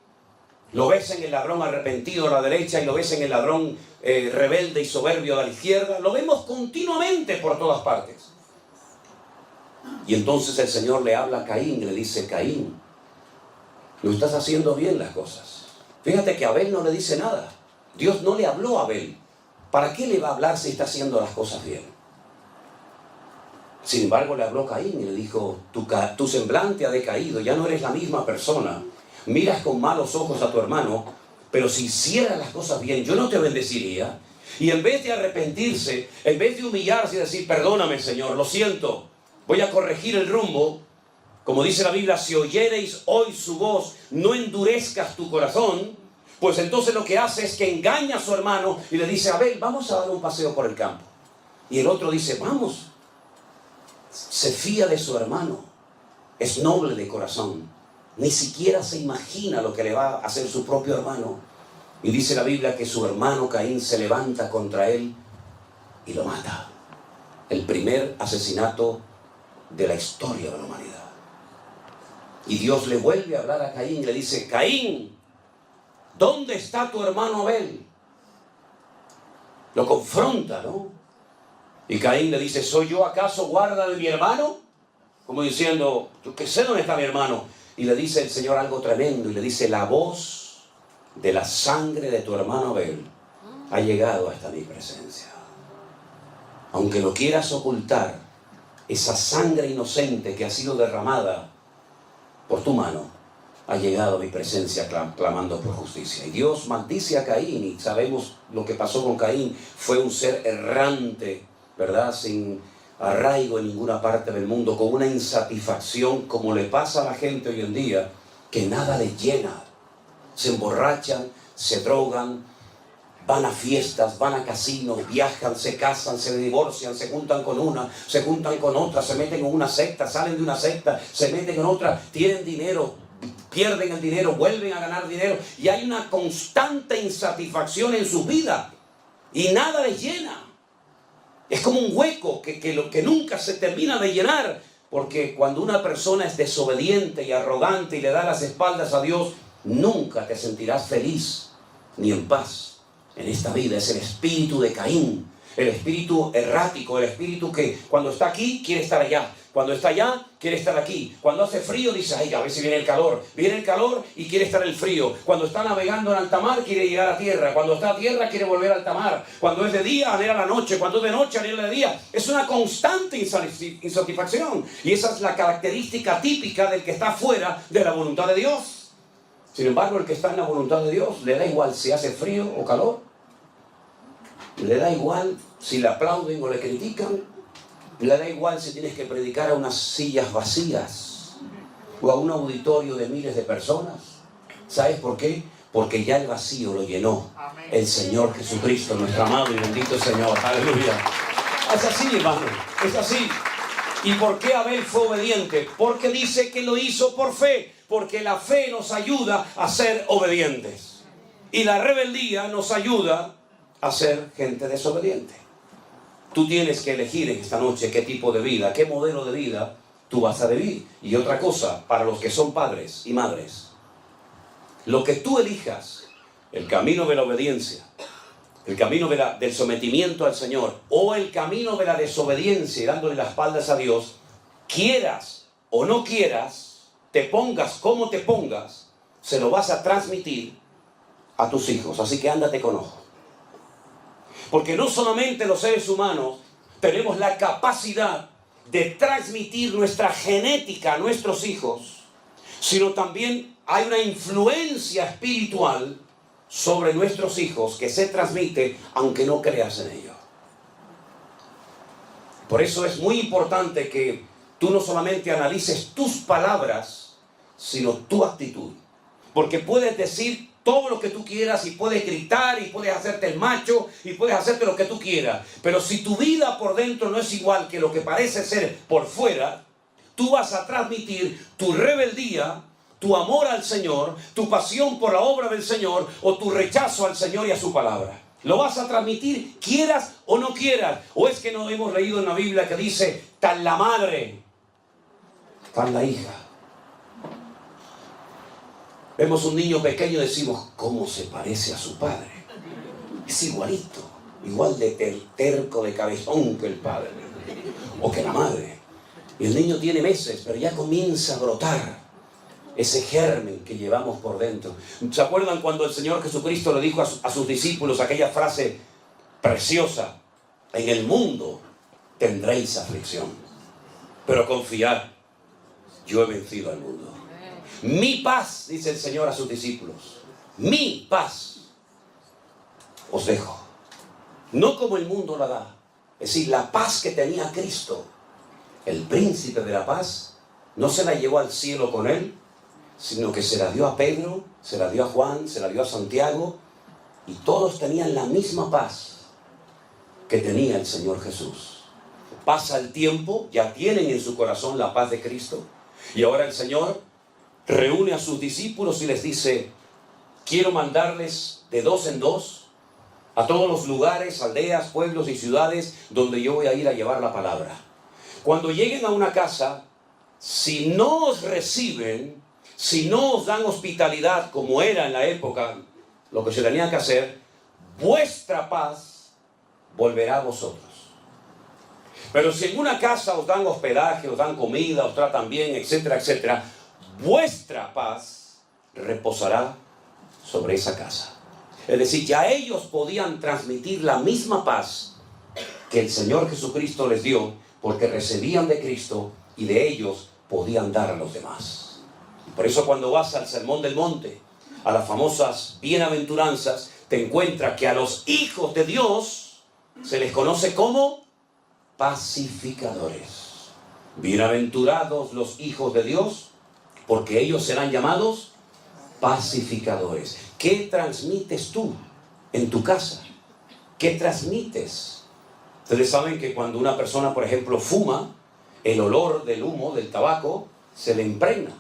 Lo ves en el ladrón arrepentido a la derecha. Y lo ves en el ladrón rebelde y soberbio a la izquierda. Lo vemos continuamente por todas partes. Y entonces el Señor le habla a Caín y le dice, Caín, no estás haciendo bien las cosas. Fíjate que Abel no le dice nada. Dios no le habló a Abel. ¿Para qué le va a hablar si está haciendo las cosas bien? Sin embargo, le habló Caín y le dijo, tu semblante ha decaído, ya no eres la misma persona. Miras con malos ojos a tu hermano, pero si hicieras las cosas bien, yo no te bendeciría. Y en vez de arrepentirse, en vez de humillarse y decir, perdóname, Señor, lo siento, voy a corregir el rumbo. Como dice la Biblia, si oyereis hoy su voz, no endurezcas tu corazón. Pues entonces lo que hace es que engaña a su hermano y le dice, Abel, vamos a dar un paseo por el campo. Y el otro dice, vamos. Se fía de su hermano. Es noble de corazón. Ni siquiera se imagina lo que le va a hacer su propio hermano. Y dice la Biblia que su hermano Caín se levanta contra él y lo mata. El primer asesinato de la historia de la humanidad. Y Dios le vuelve a hablar a Caín y le dice, Caín, ¿dónde está tu hermano Abel? Lo confronta, ¿no? Y Caín le dice, ¿soy yo acaso guarda de mi hermano? Como diciendo, yo qué sé dónde está mi hermano. Y le dice el Señor algo tremendo y le dice, la voz de la sangre de tu hermano Abel ha llegado hasta mi presencia. Aunque lo quieras ocultar, esa sangre inocente que ha sido derramada por tu mano ha llegado a mi presencia clamando por justicia. Y Dios maldice a Caín, y sabemos lo que pasó con Caín. Fue un ser errante, ¿verdad? Sin arraigo en ninguna parte del mundo, con una insatisfacción como le pasa a la gente hoy en día, que nada les llena. Se emborrachan, se drogan, van a fiestas, van a casinos, viajan, se casan, se divorcian, se juntan con una, se juntan con otra, se meten en una secta, salen de una secta, se meten en otra, tienen dinero, pierden el dinero, vuelven a ganar dinero, y hay una constante insatisfacción en su vida y nada les llena. Es como un hueco que nunca se termina de llenar, porque cuando una persona es desobediente y arrogante y le da las espaldas a Dios, nunca te sentirás feliz ni en paz. En esta vida es el espíritu de Caín, el espíritu errático, el espíritu que cuando está aquí quiere estar allá, Cuando está allá, quiere estar aquí. Cuando hace frío, dice, ay, a ver si viene el calor. Viene el calor y quiere estar el frío. Cuando está navegando en alta mar, quiere llegar a tierra. Cuando está a tierra, quiere volver a alta mar. Cuando es de día, anhela la noche. Cuando es de noche, anhela de día. Es una constante insatisfacción. Y esa es la característica típica del que está fuera de la voluntad de Dios. Sin embargo, el que está en la voluntad de Dios, le da igual si hace frío o calor. Le da igual si le aplauden o le critican. Le da igual si tienes que predicar a unas sillas vacías o a un auditorio de miles de personas. ¿Sabes por qué? Porque ya el vacío lo llenó el Señor Jesucristo, nuestro amado y bendito Señor. Aleluya. Es así, hermano, es así. ¿Y por qué Abel fue obediente? Porque dice que lo hizo por fe. Porque la fe nos ayuda a ser obedientes. Y la rebeldía nos ayuda a ser gente desobediente. Tú tienes que elegir en esta noche qué tipo de vida, qué modelo de vida tú vas a vivir. Y otra cosa, para los que son padres y madres, lo que tú elijas, el camino de la obediencia, el camino del sometimiento al Señor, o el camino de la desobediencia y dándole las espaldas a Dios, quieras o no quieras, te pongas como te pongas, se lo vas a transmitir a tus hijos. Así que ándate con ojo. Porque no solamente los seres humanos tenemos la capacidad de transmitir nuestra genética a nuestros hijos, sino también hay una influencia espiritual sobre nuestros hijos que se transmite aunque no creas en ello. Por eso es muy importante que tú no solamente analices tus palabras, sino tu actitud. Porque puedes decir todo lo que tú quieras y puedes gritar y puedes hacerte el macho y puedes hacerte lo que tú quieras. Pero si tu vida por dentro no es igual que lo que parece ser por fuera, tú vas a transmitir tu rebeldía, tu amor al Señor, tu pasión por la obra del Señor o tu rechazo al Señor y a su palabra. Lo vas a transmitir quieras o no quieras. O es que no hemos leído en la Biblia que dice, tal la madre, tal la hija. Vemos un niño pequeño y decimos, ¿cómo se parece a su padre? Es igualito, igual de terco, de cabezón que el padre o que la madre. Y el niño tiene meses, pero ya comienza a brotar ese germen que llevamos por dentro. ¿Se acuerdan cuando el Señor Jesucristo le dijo a sus discípulos aquella frase preciosa? En el mundo tendréis aflicción, pero confiad, yo he vencido al mundo. Mi paz, dice el Señor a sus discípulos, mi paz os dejo. No como el mundo la da. Es decir, la paz que tenía Cristo, el príncipe de la paz, no se la llevó al cielo con él, sino que se la dio a Pedro, se la dio a Juan, se la dio a Santiago, y todos tenían la misma paz que tenía el Señor Jesús. Pasa el tiempo, ya tienen en su corazón la paz de Cristo, y ahora el Señor reúne a sus discípulos y les dice, quiero mandarles de 2 en 2 a todos los lugares, aldeas, pueblos y ciudades donde yo voy a ir a llevar la palabra. Cuando lleguen a una casa, si no os reciben, si no os dan hospitalidad como era en la época, lo que se tenía que hacer, vuestra paz volverá a vosotros. Pero si en una casa os dan hospedaje, os dan comida, os tratan bien, etcétera, etcétera, vuestra paz reposará sobre esa casa. Es decir, ya ellos podían transmitir la misma paz que el Señor Jesucristo les dio, porque recibían de Cristo y de ellos podían dar a los demás. Por eso cuando vas al Sermón del Monte, a las famosas bienaventuranzas, te encuentras que a los hijos de Dios se les conoce como pacificadores. Bienaventurados los hijos de Dios, porque ellos serán llamados pacificadores. ¿Qué transmites tú en tu casa? ¿Qué transmites? Ustedes saben que cuando una persona, por ejemplo, fuma, el olor del humo, del tabaco, se le impregna.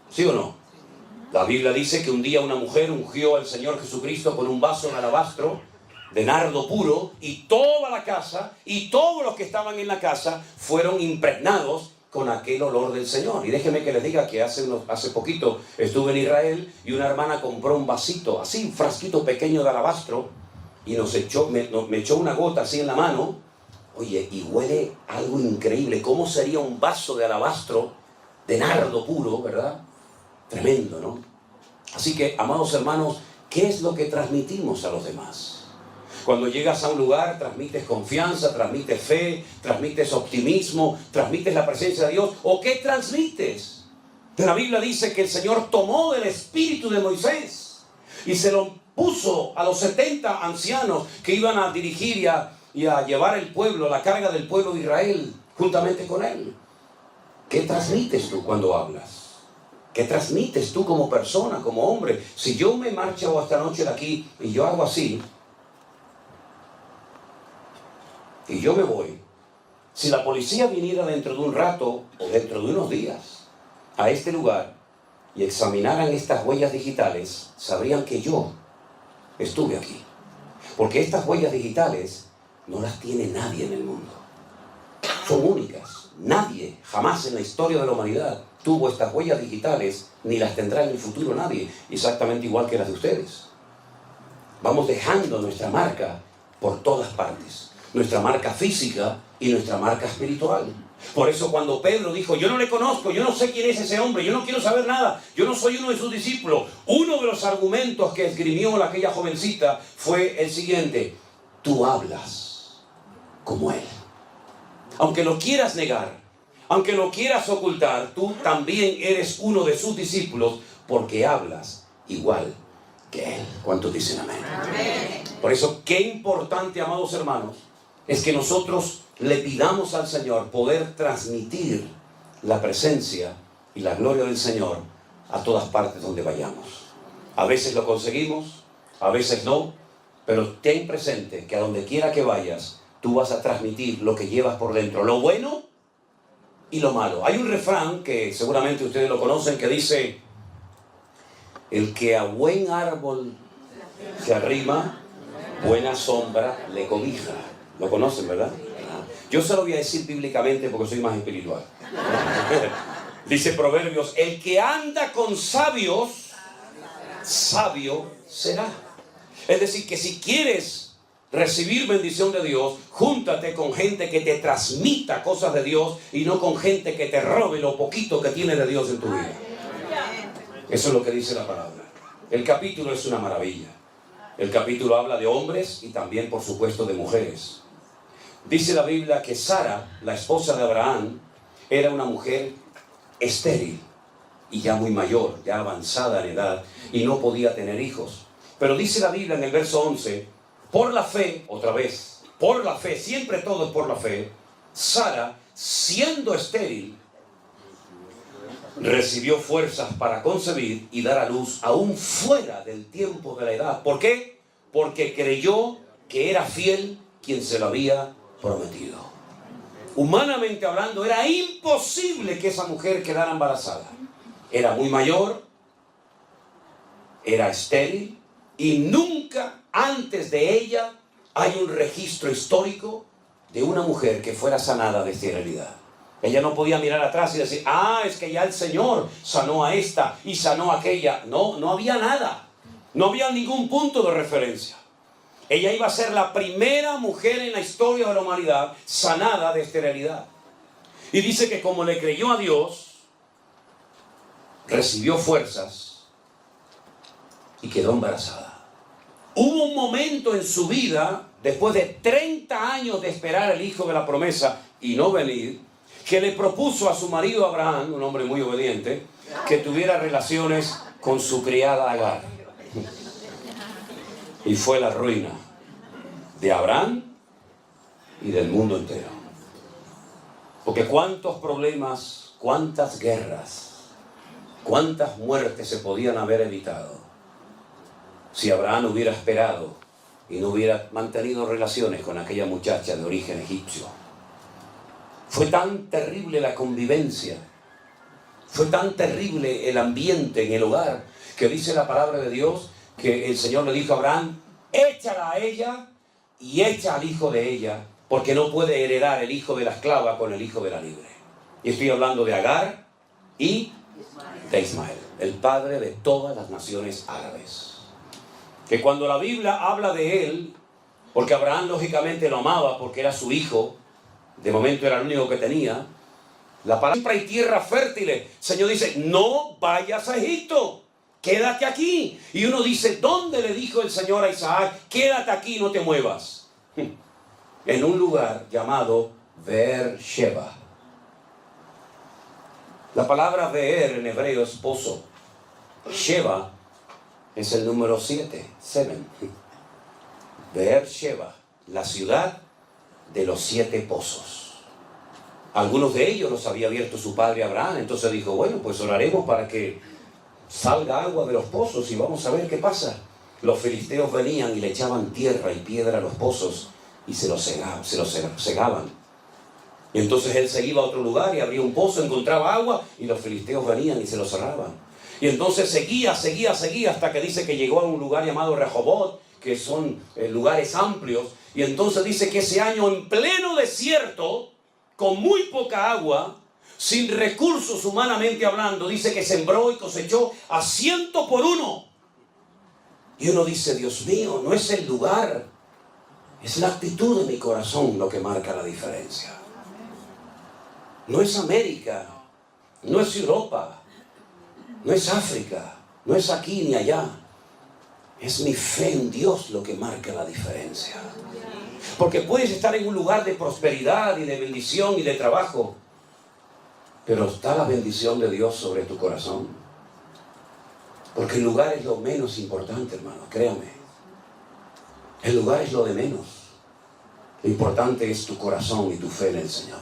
¿Sí o no? La Biblia dice que un día una mujer ungió al Señor Jesucristo con un vaso de alabastro de nardo puro, y toda la casa y todos los que estaban en la casa fueron impregnados con aquel olor del Señor. Y déjenme que les diga que hace poquito estuve en Israel y una hermana compró un vasito, así un frasquito pequeño de alabastro, y me echó una gota así en la mano. Oye, y huele algo increíble. ¿Cómo sería un vaso de alabastro, de nardo puro, verdad? Tremendo, ¿no? Así que, amados hermanos, ¿qué es lo que transmitimos a los demás? Cuando llegas a un lugar, transmites confianza, transmites fe, transmites optimismo, transmites la presencia de Dios. ¿O qué transmites? La Biblia dice que el Señor tomó del espíritu de Moisés y se lo puso a los 70 ancianos que iban a dirigir y a llevar el pueblo, la carga del pueblo de Israel, juntamente con él. ¿Qué transmites tú cuando hablas? ¿Qué transmites tú como persona, como hombre? Si yo me marcho esta noche de aquí y yo hago así, y yo me voy, si la policía viniera dentro de un rato o dentro de unos días a este lugar y examinaran estas huellas digitales, sabrían que yo estuve aquí. Porque estas huellas digitales no las tiene nadie en el mundo. Son únicas. Nadie, jamás en la historia de la humanidad, tuvo estas huellas digitales, ni las tendrá en el futuro nadie, exactamente igual que las de ustedes. Vamos dejando nuestra marca por todas partes. Nuestra marca física y nuestra marca espiritual. Por eso cuando Pedro dijo, yo no le conozco, yo no sé quién es ese hombre, yo no quiero saber nada, yo no soy uno de sus discípulos, uno de los argumentos que esgrimió aquella jovencita fue el siguiente: tú hablas como él. Aunque lo quieras negar, aunque lo quieras ocultar, tú también eres uno de sus discípulos porque hablas igual que él. ¿Cuántos dicen amén? Amén. Por eso, qué importante, amados hermanos, es que nosotros le pidamos al Señor poder transmitir la presencia y la gloria del Señor a todas partes donde vayamos. A veces lo conseguimos, a veces no, pero ten presente que a donde quiera que vayas, tú vas a transmitir lo que llevas por dentro, lo bueno y lo malo. Hay un refrán que seguramente ustedes lo conocen que dice: el que a buen árbol se arrima, buena sombra le cobija. ¿Lo conocen, verdad? Yo se lo voy a decir bíblicamente porque soy más espiritual. Dice Proverbios: el que anda con sabios, sabio será. Es decir, que si quieres recibir bendición de Dios, júntate con gente que te transmita cosas de Dios y no con gente que te robe lo poquito que tiene de Dios en tu vida. Eso es lo que dice la palabra. El capítulo es una maravilla. El capítulo habla de hombres y también, por supuesto, de mujeres. Dice la Biblia que Sara, la esposa de Abraham, era una mujer estéril y ya muy mayor, ya avanzada en edad, y no podía tener hijos. Pero dice la Biblia en el verso 11, por la fe, otra vez, por la fe, siempre todo es por la fe, Sara, siendo estéril, recibió fuerzas para concebir y dar a luz aún fuera del tiempo de la edad. ¿Por qué? Porque creyó que era fiel quien se lo había prometido. Humanamente hablando, era imposible que esa mujer quedara embarazada. Era muy mayor, era estéril y nunca antes de ella hay un registro histórico de una mujer que fuera sanada de esterilidad. Ella no podía mirar atrás y decir, es que ya el Señor sanó a esta y sanó a aquella. No, no había nada. No había ningún punto de referencia. Ella iba a ser la primera mujer en la historia de la humanidad sanada de esterilidad. Y dice que como le creyó a Dios, recibió fuerzas y quedó embarazada. Hubo un momento en su vida, después de 30 años de esperar el hijo de la promesa y no venir, que le propuso a su marido Abraham, un hombre muy obediente, que tuviera relaciones con su criada Agar. Y fue la ruina de Abraham y del mundo entero. Porque cuántos problemas, cuántas guerras, cuántas muertes se podían haber evitado si Abraham hubiera esperado y no hubiera mantenido relaciones con aquella muchacha de origen egipcio. Fue tan terrible la convivencia, fue tan terrible el ambiente en el hogar, que dice la palabra de Dios que el Señor le dijo a Abraham, échala a ella y echa al hijo de ella, porque no puede heredar el hijo de la esclava con el hijo de la libre. Y estoy hablando de Agar y de Ismael, el padre de todas las naciones árabes. Que cuando la Biblia habla de él, porque Abraham lógicamente lo amaba porque era su hijo, De momento era el único que tenía. La palabra, siempre hay tierra fértil. El Señor dice, no vayas a Egipto, quédate aquí. Y uno dice, ¿dónde le dijo el Señor a Isaac? Quédate aquí, no te muevas. En un lugar llamado Beer-sheba. La palabra Beer en hebreo es pozo. Sheba es el número 7, 7. Beer-sheba, la ciudad de los 7 pozos. Algunos de ellos los había abierto su padre Abraham. Entonces dijo, bueno, pues oraremos para que salga agua de los pozos y vamos a ver qué pasa. Los filisteos venían y le echaban tierra y piedra a los pozos y se los cegaban. Y entonces él se iba a otro lugar y abría un pozo, encontraba agua y los filisteos venían y se lo cerraban. Y entonces seguía hasta que dice que llegó a un lugar llamado Rehobot, que son lugares amplios. Y entonces dice que ese año, en pleno desierto, con muy poca agua, sin recursos humanamente hablando, dice que sembró y cosechó a 100 por 1. Y uno dice, Dios mío, no es el lugar, es la actitud de mi corazón lo que marca la diferencia. No es América, no es Europa, no es África, no es aquí ni allá. Es mi fe en Dios lo que marca la diferencia. Porque puedes estar en un lugar de prosperidad y de bendición y de trabajo, pero está la bendición de Dios sobre tu corazón. Porque el lugar es lo menos importante, hermano, créame. El lugar es lo de menos. Lo importante es tu corazón y tu fe en el Señor.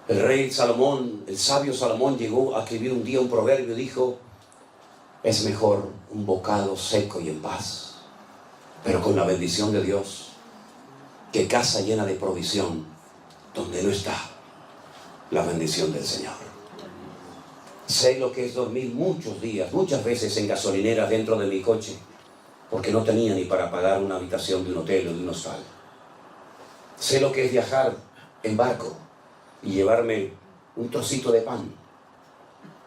El rey Salomón, el sabio Salomón, llegó a escribir un día un proverbio y dijo, es mejor un bocado seco y en paz, pero con la bendición de Dios, que casa llena de provisión, donde no está la bendición del Señor. Sé lo que es dormir muchos días, muchas veces en gasolineras dentro de mi coche, porque no tenía ni para pagar una habitación de un hotel o de un hostal. Sé lo que es viajar en barco y llevarme un trocito de pan,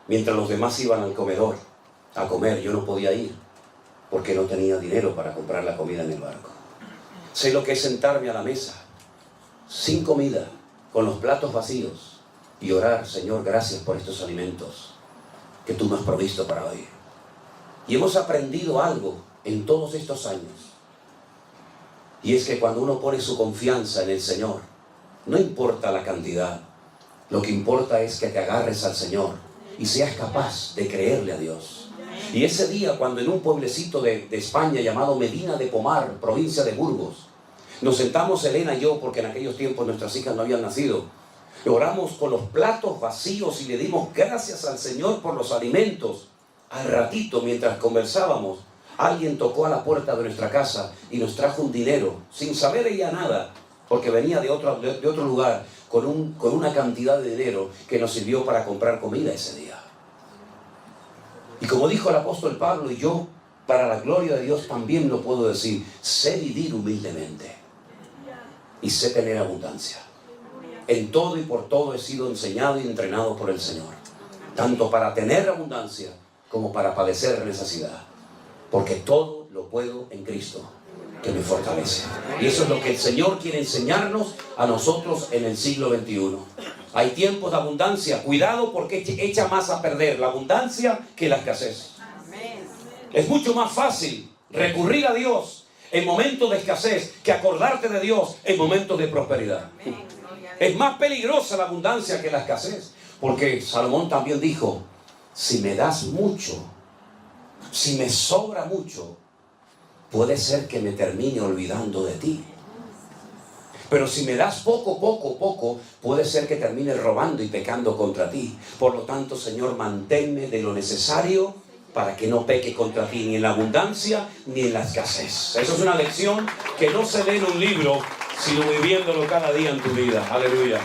mientras los demás iban al comedor a comer. Yo no podía ir, porque no tenía dinero para comprar la comida en el barco. Sé lo que es sentarme a la mesa, sin comida, con los platos vacíos, y orar, Señor, gracias por estos alimentos que tú me has provisto para hoy. Y hemos aprendido algo en todos estos años, y es que cuando uno pone su confianza en el Señor, no importa la cantidad, lo que importa es que te agarres al Señor y seas capaz de creerle a Dios. Y ese día, cuando en un pueblecito de España llamado Medina de Pomar, provincia de Burgos, nos sentamos Elena y yo, porque en aquellos tiempos nuestras hijas no habían nacido, oramos con los platos vacíos y le dimos gracias al Señor por los alimentos. Al ratito, mientras conversábamos, alguien tocó a la puerta de nuestra casa y nos trajo un dinero, sin saber ella nada, porque venía de otro lugar, con una cantidad de dinero que nos sirvió para comprar comida ese día. Y como dijo el apóstol Pablo, y yo, para la gloria de Dios también lo puedo decir, sé vivir humildemente y sé tener abundancia. En todo y por todo he sido enseñado y entrenado por el Señor, tanto para tener abundancia como para padecer necesidad, porque todo lo puedo en Cristo que me fortalece. Y eso es lo que el Señor quiere enseñarnos a nosotros en el siglo XXI. Hay tiempos de abundancia, cuidado, porque echa más a perder la abundancia que la escasez. Es mucho más fácil recurrir a Dios en momentos de escasez que acordarte de Dios en momentos de prosperidad. Es más peligrosa la abundancia que la escasez, porque Salomón también dijo, si me das mucho, si me sobra mucho, puede ser que me termine olvidando de ti. Pero si me das poco, puede ser que termine robando y pecando contra ti. Por lo tanto, Señor, manténme de lo necesario para que no peque contra ti, ni en la abundancia, ni en la escasez. Eso es una lección que no se lee en un libro, sino viviéndolo cada día en tu vida. Aleluya.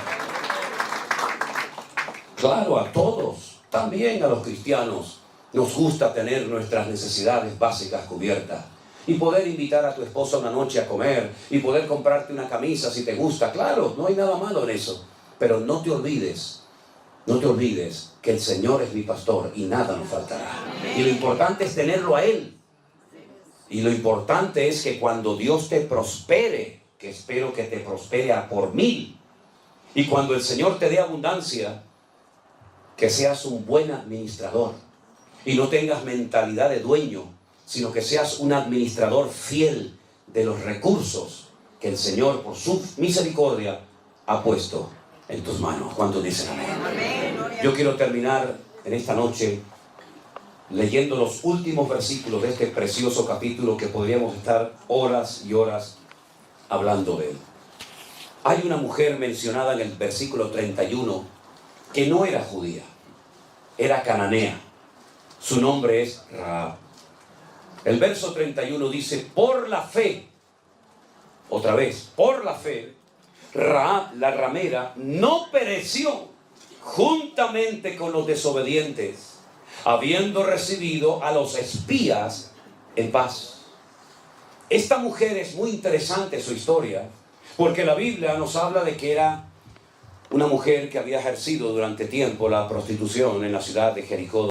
Claro, a todos, también a los cristianos, nos gusta tener nuestras necesidades básicas cubiertas. Y poder invitar a tu esposa una noche a comer, y poder comprarte una camisa si te gusta. Claro, no hay nada malo en eso. Pero no te olvides que el Señor es mi pastor y nada nos faltará. Y lo importante es tenerlo a Él. Y lo importante es que cuando Dios te prospere, que espero que te prospere a por 1000. Y cuando el Señor te dé abundancia, que seas un buen administrador y no tengas mentalidad de dueño, sino que seas un administrador fiel de los recursos que el Señor, por su misericordia, ha puesto en tus manos. ¿Cuántos dicen amén? Amén. Yo quiero terminar en esta noche leyendo los últimos versículos de este precioso capítulo, que podríamos estar horas y horas hablando de él. Hay una mujer mencionada en el versículo 31 que no era judía, era cananea. Su nombre es Rahab. El verso 31 dice: por la fe, otra vez, por la fe, Rahab la ramera no pereció juntamente con los desobedientes, habiendo recibido a los espías en paz. Esta mujer es muy interesante, su historia, porque la Biblia nos habla de que era una mujer que había ejercido durante tiempo la prostitución en la ciudad de Jericó.